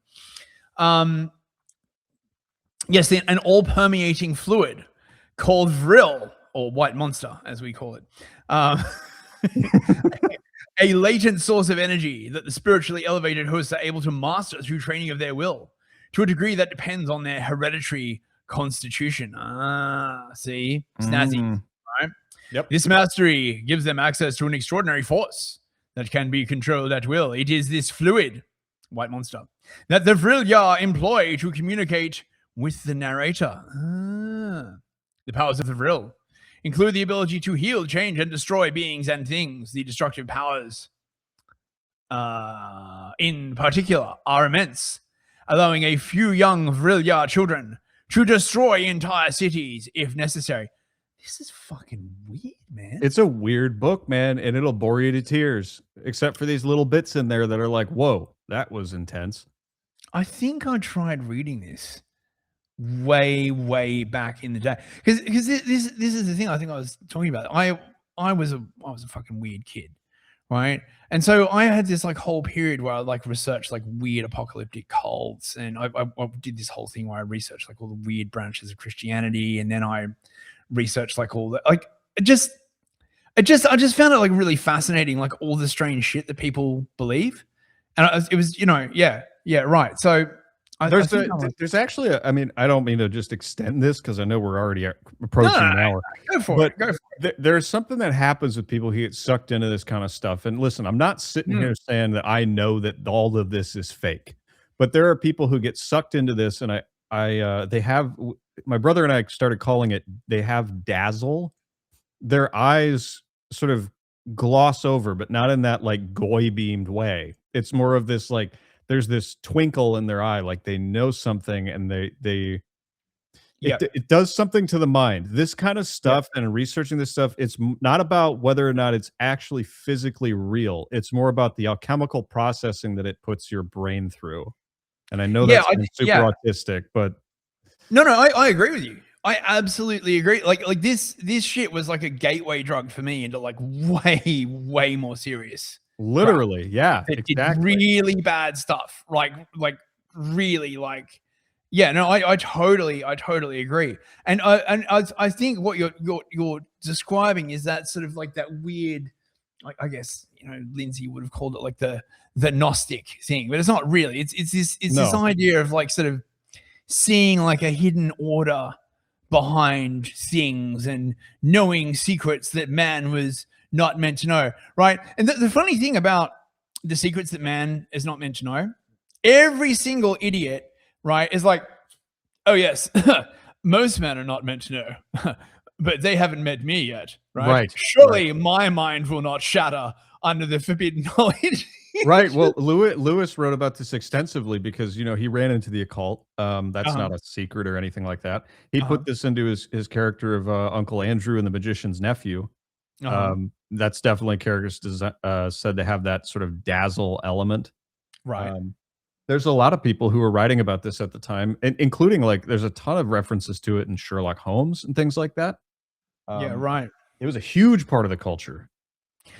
Yes, an all-permeating fluid called Vril, or white monster, as we call it. A latent source of energy that the spiritually elevated hosts are able to master through training of their will, to a degree that depends on their hereditary constitution. See? Snazzy, right? Yep. This mastery gives them access to an extraordinary force that can be controlled at will. It is this fluid, white monster, that the Vrilya employ to communicate with the narrator. The powers of the Vril include the ability to heal, change, and destroy beings and things. The destructive powers, in particular, are immense, allowing a few young Vrilya children to destroy entire cities if necessary. This is fucking weird, man. It's a weird book, man, and it'll bore you to tears, except for these little bits in there that are like, whoa, that was intense. I think I tried reading this way back in the day, because this is the thing I think I was talking about. I was a fucking weird kid, right? And so I had this like whole period where I like researched like weird apocalyptic cults, and I did this whole thing where I researched like all the weird branches of Christianity, and then I researched like all the like I just found it like really fascinating, like all the strange shit that people believe, and it was right. So there's actually I mean, I don't mean to just extend this because I know we're already approaching an hour. Go for it. There's something that happens with people who get sucked into this kind of stuff. And listen, I'm not sitting here saying that I know that all of this is fake, but there are people who get sucked into this, and they have, my brother and I started calling it, they have dazzle. Their eyes sort of gloss over, but not in that like goy beamed way. It's more of this like, there's this twinkle in their eye, like they know something, and it does something to the mind. This kind of stuff and researching this stuff, it's not about whether or not it's actually physically real. It's more about the alchemical processing that it puts your brain through. And I know that's super autistic, but no, I agree with you. I absolutely agree. Like this shit was like a gateway drug for me into like way more serious. Literally, yeah, exactly. Really bad stuff. Like really like, yeah. No, I totally agree. And I think what you're describing is that sort of like that weird, like I guess Lindsay would have called it like the Gnostic thing, but it's not really. It's this idea of like sort of seeing like a hidden order behind things and knowing secrets that man was not meant to know, right? And the funny thing about the secrets that man is not meant to know, every single idiot, right, is like, oh yes, most men are not meant to know, but they haven't met me yet, right? Surely my mind will not shatter under the forbidden knowledge. Right. Well, Lewis wrote about this extensively because, he ran into the occult. That's not a secret or anything like that. He put this into his character of Uncle Andrew and the Magician's Nephew. That's definitely characters said to have that sort of dazzle element. Right. There's a lot of people who were writing about this at the time, including like there's a ton of references to it in Sherlock Holmes and things like that. Yeah, right. It was a huge part of the culture.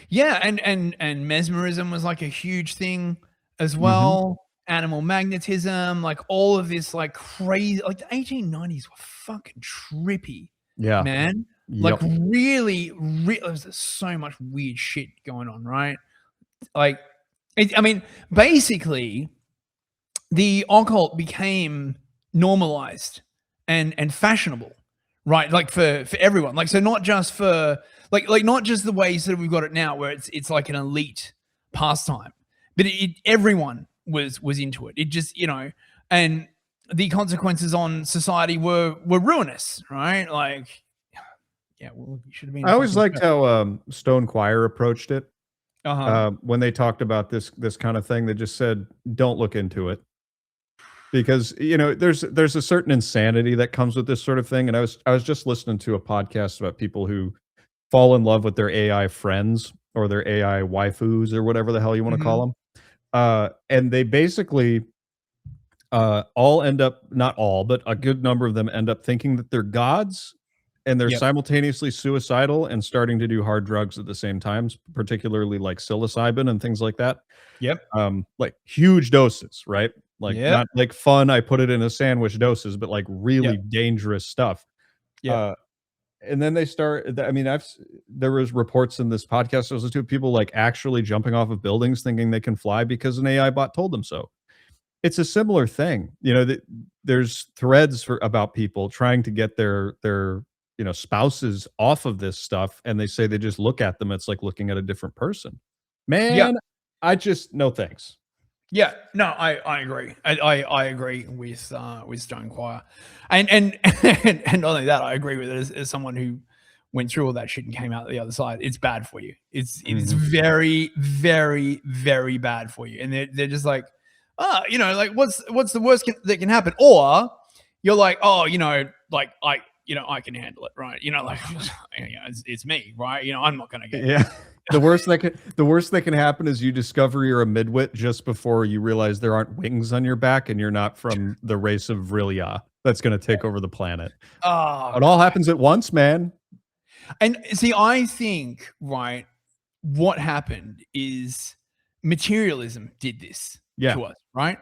Yeah, and mesmerism was like a huge thing as well. Animal magnetism, like all of this like crazy, like the 1890s were fucking trippy. Yeah, man. Like really, there's so much weird shit going on, right? Like, I mean, basically, the occult became normalized and fashionable, right? Like for everyone. Like, so not just for like not just the way sort of we've got it now, where it's like an elite pastime, but everyone was into it. It just and the consequences on society were ruinous, right? Like. Yeah, well, you should have been. I always liked how Stone Choir approached it when they talked about this kind of thing. They just said, "Don't look into it," because there's a certain insanity that comes with this sort of thing. And I was just listening to a podcast about people who fall in love with their AI friends or their AI waifus or whatever the hell you want to call them, and they basically all end up, not all, but a good number of them end up thinking that they're gods. and they're Yep. simultaneously suicidal and starting to do hard drugs at the same time, particularly like psilocybin and things like that. Yep. Like huge doses, right? Like Yep. not like fun, I put it in a sandwich doses, but like really Yep. dangerous stuff. Yep. And then they start, I mean, there was reports in this podcast I listened to people like actually jumping off of buildings thinking they can fly because an AI bot told them so. It's a similar thing. You know, there's threads about people trying to get their spouses off of this stuff, and they say they just look at them, it's like looking at a different person. Yep. Man, I just no thanks. Yeah, no, I agree. I agree with Stone Choir, and and not only that, I agree with it as someone who went through all that shit and came out the other side. It's bad for you. It's very, very, very bad for you. And they're just like, like what's the worst that can happen? Or you're like, oh, like I can handle it, right? Like, it's me, right? I'm not gonna get Yeah. The worst that can happen is you discover you're a midwit just before you realize there aren't wings on your back and you're not from the race of Vrilia that's going to take over the planet. Oh, it all happens at once, man. And see, I think, right, what happened is materialism did this to us, right?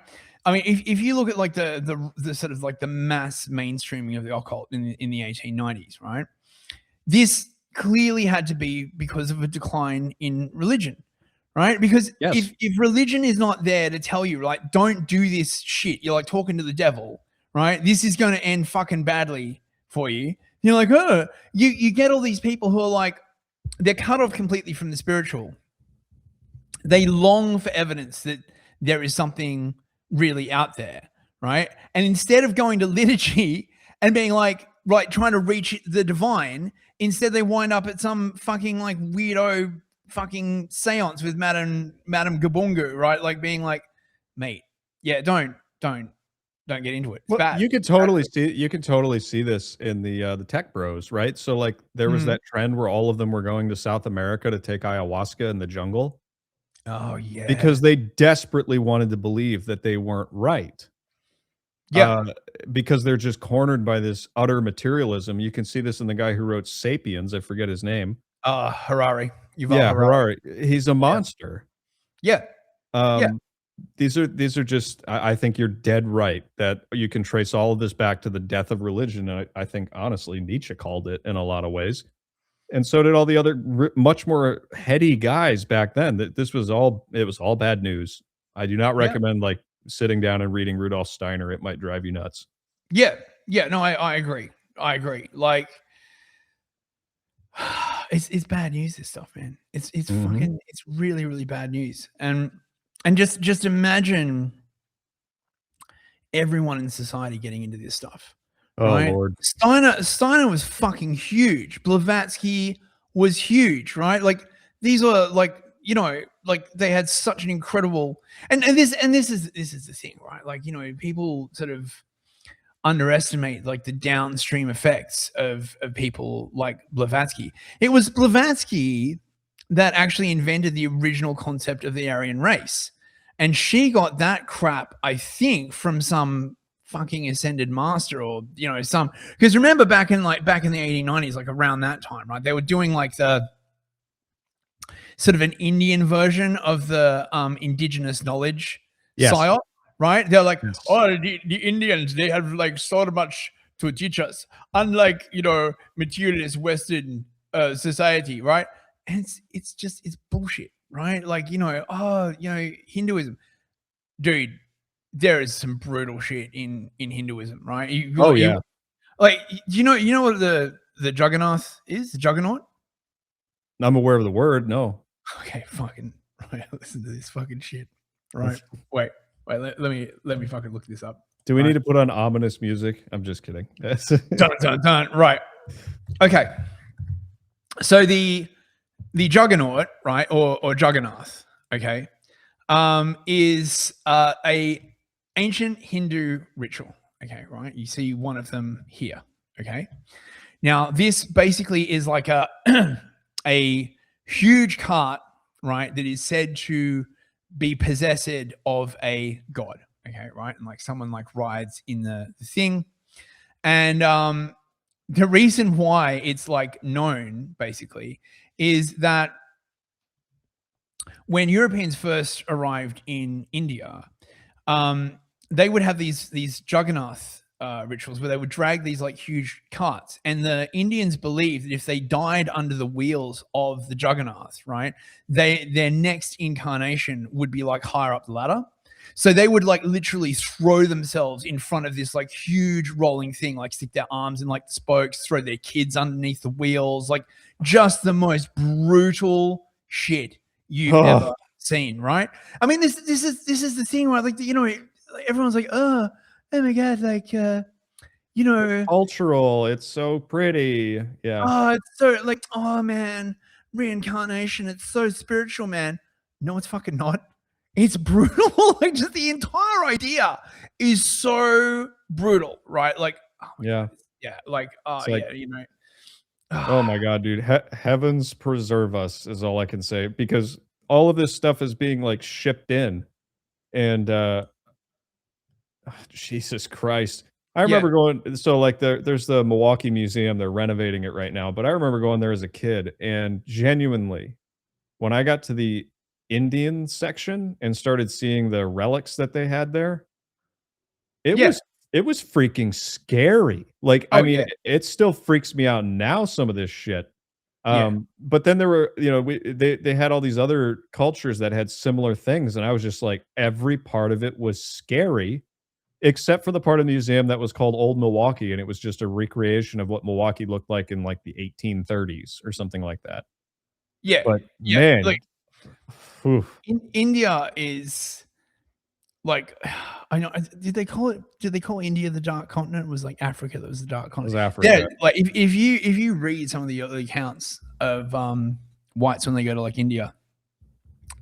I mean, if you look at like the sort of like the mass mainstreaming of the occult in the 1890s, right? This clearly had to be because of a decline in religion, right? Because if religion is not there to tell you, like, don't do this shit, you're like talking to the devil, right? This is going to end fucking badly for you. You're like, oh, you get all these people who are like, they're cut off completely from the spiritual. They long for evidence that there is something really out there, right? And instead of going to liturgy and being like, right, trying to reach the divine, instead they wind up at some fucking like weirdo fucking seance with Madame Gabungu, right? Like being like, mate, yeah, don't get into it. It's bad. You could totally see this in the tech bros, right? So like there was that trend where all of them were going to South America to take ayahuasca in the jungle. Oh yeah. Because they desperately wanted to believe that they weren't right. Yeah. Because they're just cornered by this utter materialism. You can see this in the guy who wrote Sapiens. I forget his name. Harari. Harari. He's a monster. Yeah. These are just, I think you're dead right that you can trace all of this back to the death of religion. And I think, honestly, Nietzsche called it in a lot of ways. And so did all the other much more heady guys back then. That it was all bad news. I do not recommend like sitting down and reading Rudolf Steiner. It might drive you nuts. Yeah. No, I agree. Like, it's bad news, this stuff, man. It's fucking, it's really, really bad news. And just imagine everyone in society getting into this stuff. Right? Oh Lord. Steiner was fucking huge. Blavatsky was huge, right? Like these are like, like they had such an incredible and this is the thing, right? Like, people sort of underestimate like the downstream effects of people like Blavatsky. It was Blavatsky that actually invented the original concept of the Aryan race. And she got that crap, I think, from some fucking ascended master or, some, because remember back in the 1890s, like around that time, right? They were doing like the sort of an Indian version of the indigenous knowledge psyop, right? They're like, oh, the Indians, they have like so much to teach us, unlike, materialist Western society, right? And it's bullshit, right? Like, Hinduism, dude, there is some brutal shit in Hinduism, right? Like, you know what the Juggernaut is? The Juggernaut? I'm aware of the word. No. Okay, fucking right. Listen to this fucking shit. Right. Wait. Let me fucking look this up. Do we need to put on ominous music? I'm just kidding. Done. Right. Okay. So the Juggernaut, right, or Juggernaut, okay, is a ancient Hindu ritual. Okay, right. You see one of them here. Okay. Now this basically is like a a huge cart, right, that is said to be possessed of a god. Okay, right, and like someone like rides in the thing, and the reason why it's like known basically is that when Europeans first arrived in India, they would have these Jagannath rituals where they would drag these like huge carts, and the Indians believed that if they died under the wheels of the Jagannath, right, their next incarnation would be like higher up the ladder. So they would like literally throw themselves in front of this like huge rolling thing, like stick their arms in like the spokes, throw their kids underneath the wheels, like just the most brutal shit you've ever seen, right? I mean, this is the thing, right? Like, you know, everyone's like, oh my god, like, you know, Cultural. It's so pretty. Yeah. oh, it's so like, oh man, reincarnation, it's so spiritual, man. No, it's fucking not. It's brutal. Like, just the entire idea is so brutal, right? Like, oh Yeah. God. Yeah, like, It's like, yeah, you know. oh my God, dude. Heavens preserve us is all I can say, because all of this stuff is being like shipped in. And Jesus Christ. I remember going, so like there's the Milwaukee Museum, they're renovating it right now, but I remember going there as a kid, and genuinely, when I got to the Indian section and started seeing the relics that they had there, it Yeah. was freaking scary. Like, I Oh, mean, yeah. it still freaks me out now, some of this shit. Yeah. But then there were, you know, they had all these other cultures that had similar things, and I was just like, every part of it was scary, except for the part of the museum that was called Old Milwaukee, and it was just a recreation of what Milwaukee looked like in like the 1830s or something like that. Yeah. But Yeah. man, Like, oof. India is like, I know. Did they call India the dark continent? It was like Africa that was the dark It was continent. Africa. Yeah. Like, if you read some of the early accounts of whites when they go to like India,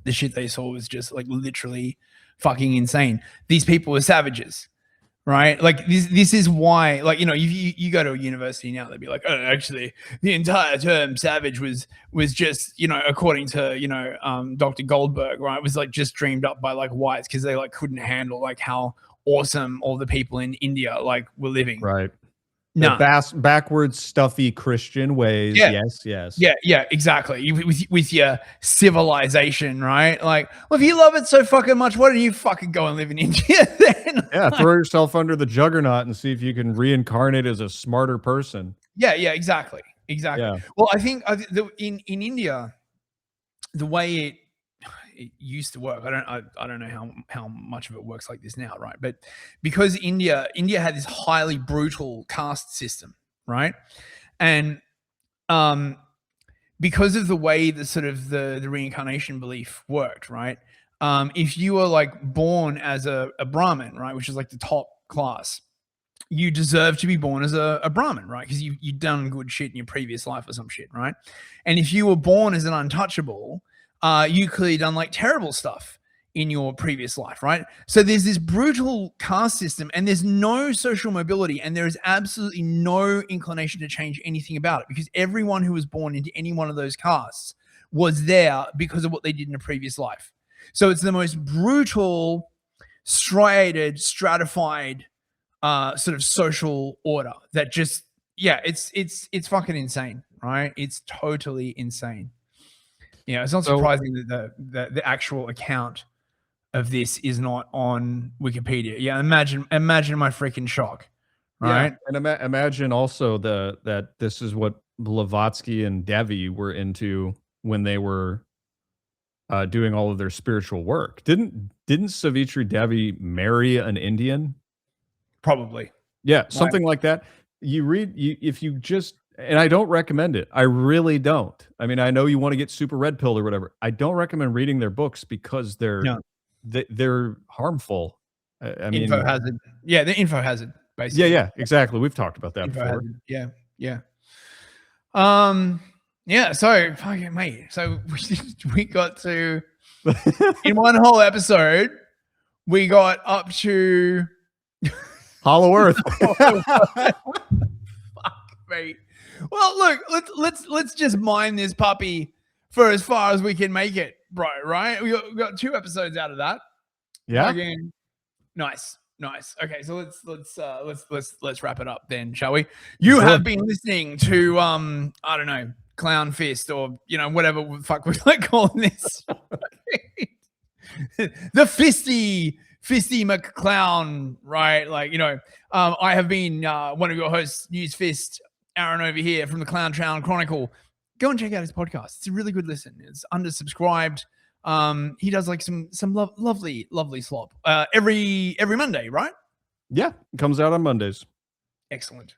the shit they saw was just like literally fucking insane. These people were savages, right? Like, this is why, like, you know, you go to a university now, they'd be like, oh, actually, the entire term savage was just, you know, according to, you know, Dr. Goldberg, right, was like just dreamed up by like whites because they like couldn't handle like how awesome all the people in India like were living. Right. No. Backwards, stuffy Christian ways. Yeah. Yes. Yeah, exactly. With your civilization, right? Like, well, if you love it so fucking much, why don't you fucking go and live in India then? Yeah, throw yourself under the juggernaut and see if you can reincarnate as a smarter person. Yeah, exactly. Yeah. Well, I think in India, the way it used to work, I don't know how much of it works like this now, right? But because India had this highly brutal caste system, right? And because of the way the sort of the reincarnation belief worked, right? If you were like born as a Brahmin, right, which is like the top class, you deserve to be born as a Brahmin, right? Because you've done good shit in your previous life or some shit, right? And if you were born as an untouchable, you clearly done like terrible stuff in your previous life, right? So there's this brutal caste system, and there's no social mobility, and there is absolutely no inclination to change anything about it, because everyone who was born into any one of those castes was there because of what they did in a previous life. So it's the most brutal, striated, stratified sort of social order that just, yeah, it's fucking insane, right? It's totally insane. Yeah, it's not surprising that the actual account of this is not on Wikipedia. Yeah, imagine my freaking shock, right? Yeah, and imagine also that this is what Blavatsky and Devi were into when they were doing all of their spiritual work. Didn't Savitri Devi marry an Indian? Probably. Yeah, something like that. If you just, and I don't recommend it. I really don't. I mean, I know you want to get super red pilled or whatever. I don't recommend reading their books because they're harmful. I mean, info hazard. Yeah, the info hazard, basically. Yeah, exactly. We've talked about that Info before. hazard. Yeah. Yeah. So, fucking mate. So we got to in one whole episode, we got up to Hollow Earth. Fuck, mate. Well, look, let's just mine this puppy for as far as we can make it, bro. Right? We got 2 episodes out of that. Yeah. Again, nice. Nice. Okay, so let's wrap it up then, shall we? You have been listening to I don't know, Clown Fist, or whatever the fuck we like calling this. The Fisty McClown, right? Like, I have been one of your hosts, News Fist, Aaron over here from the Clown Town Chronicle. Go and check out his podcast. It's a really good listen. It's undersubscribed. He does like some lovely slop every Monday, right? Yeah, it comes out on Mondays. Excellent.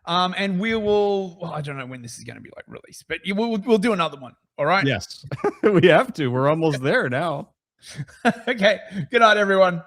And we will, well, I don't know when this is going to be like released, but we'll do another one. All right. Yes, we have to. We're almost there now. Okay. Good night, everyone.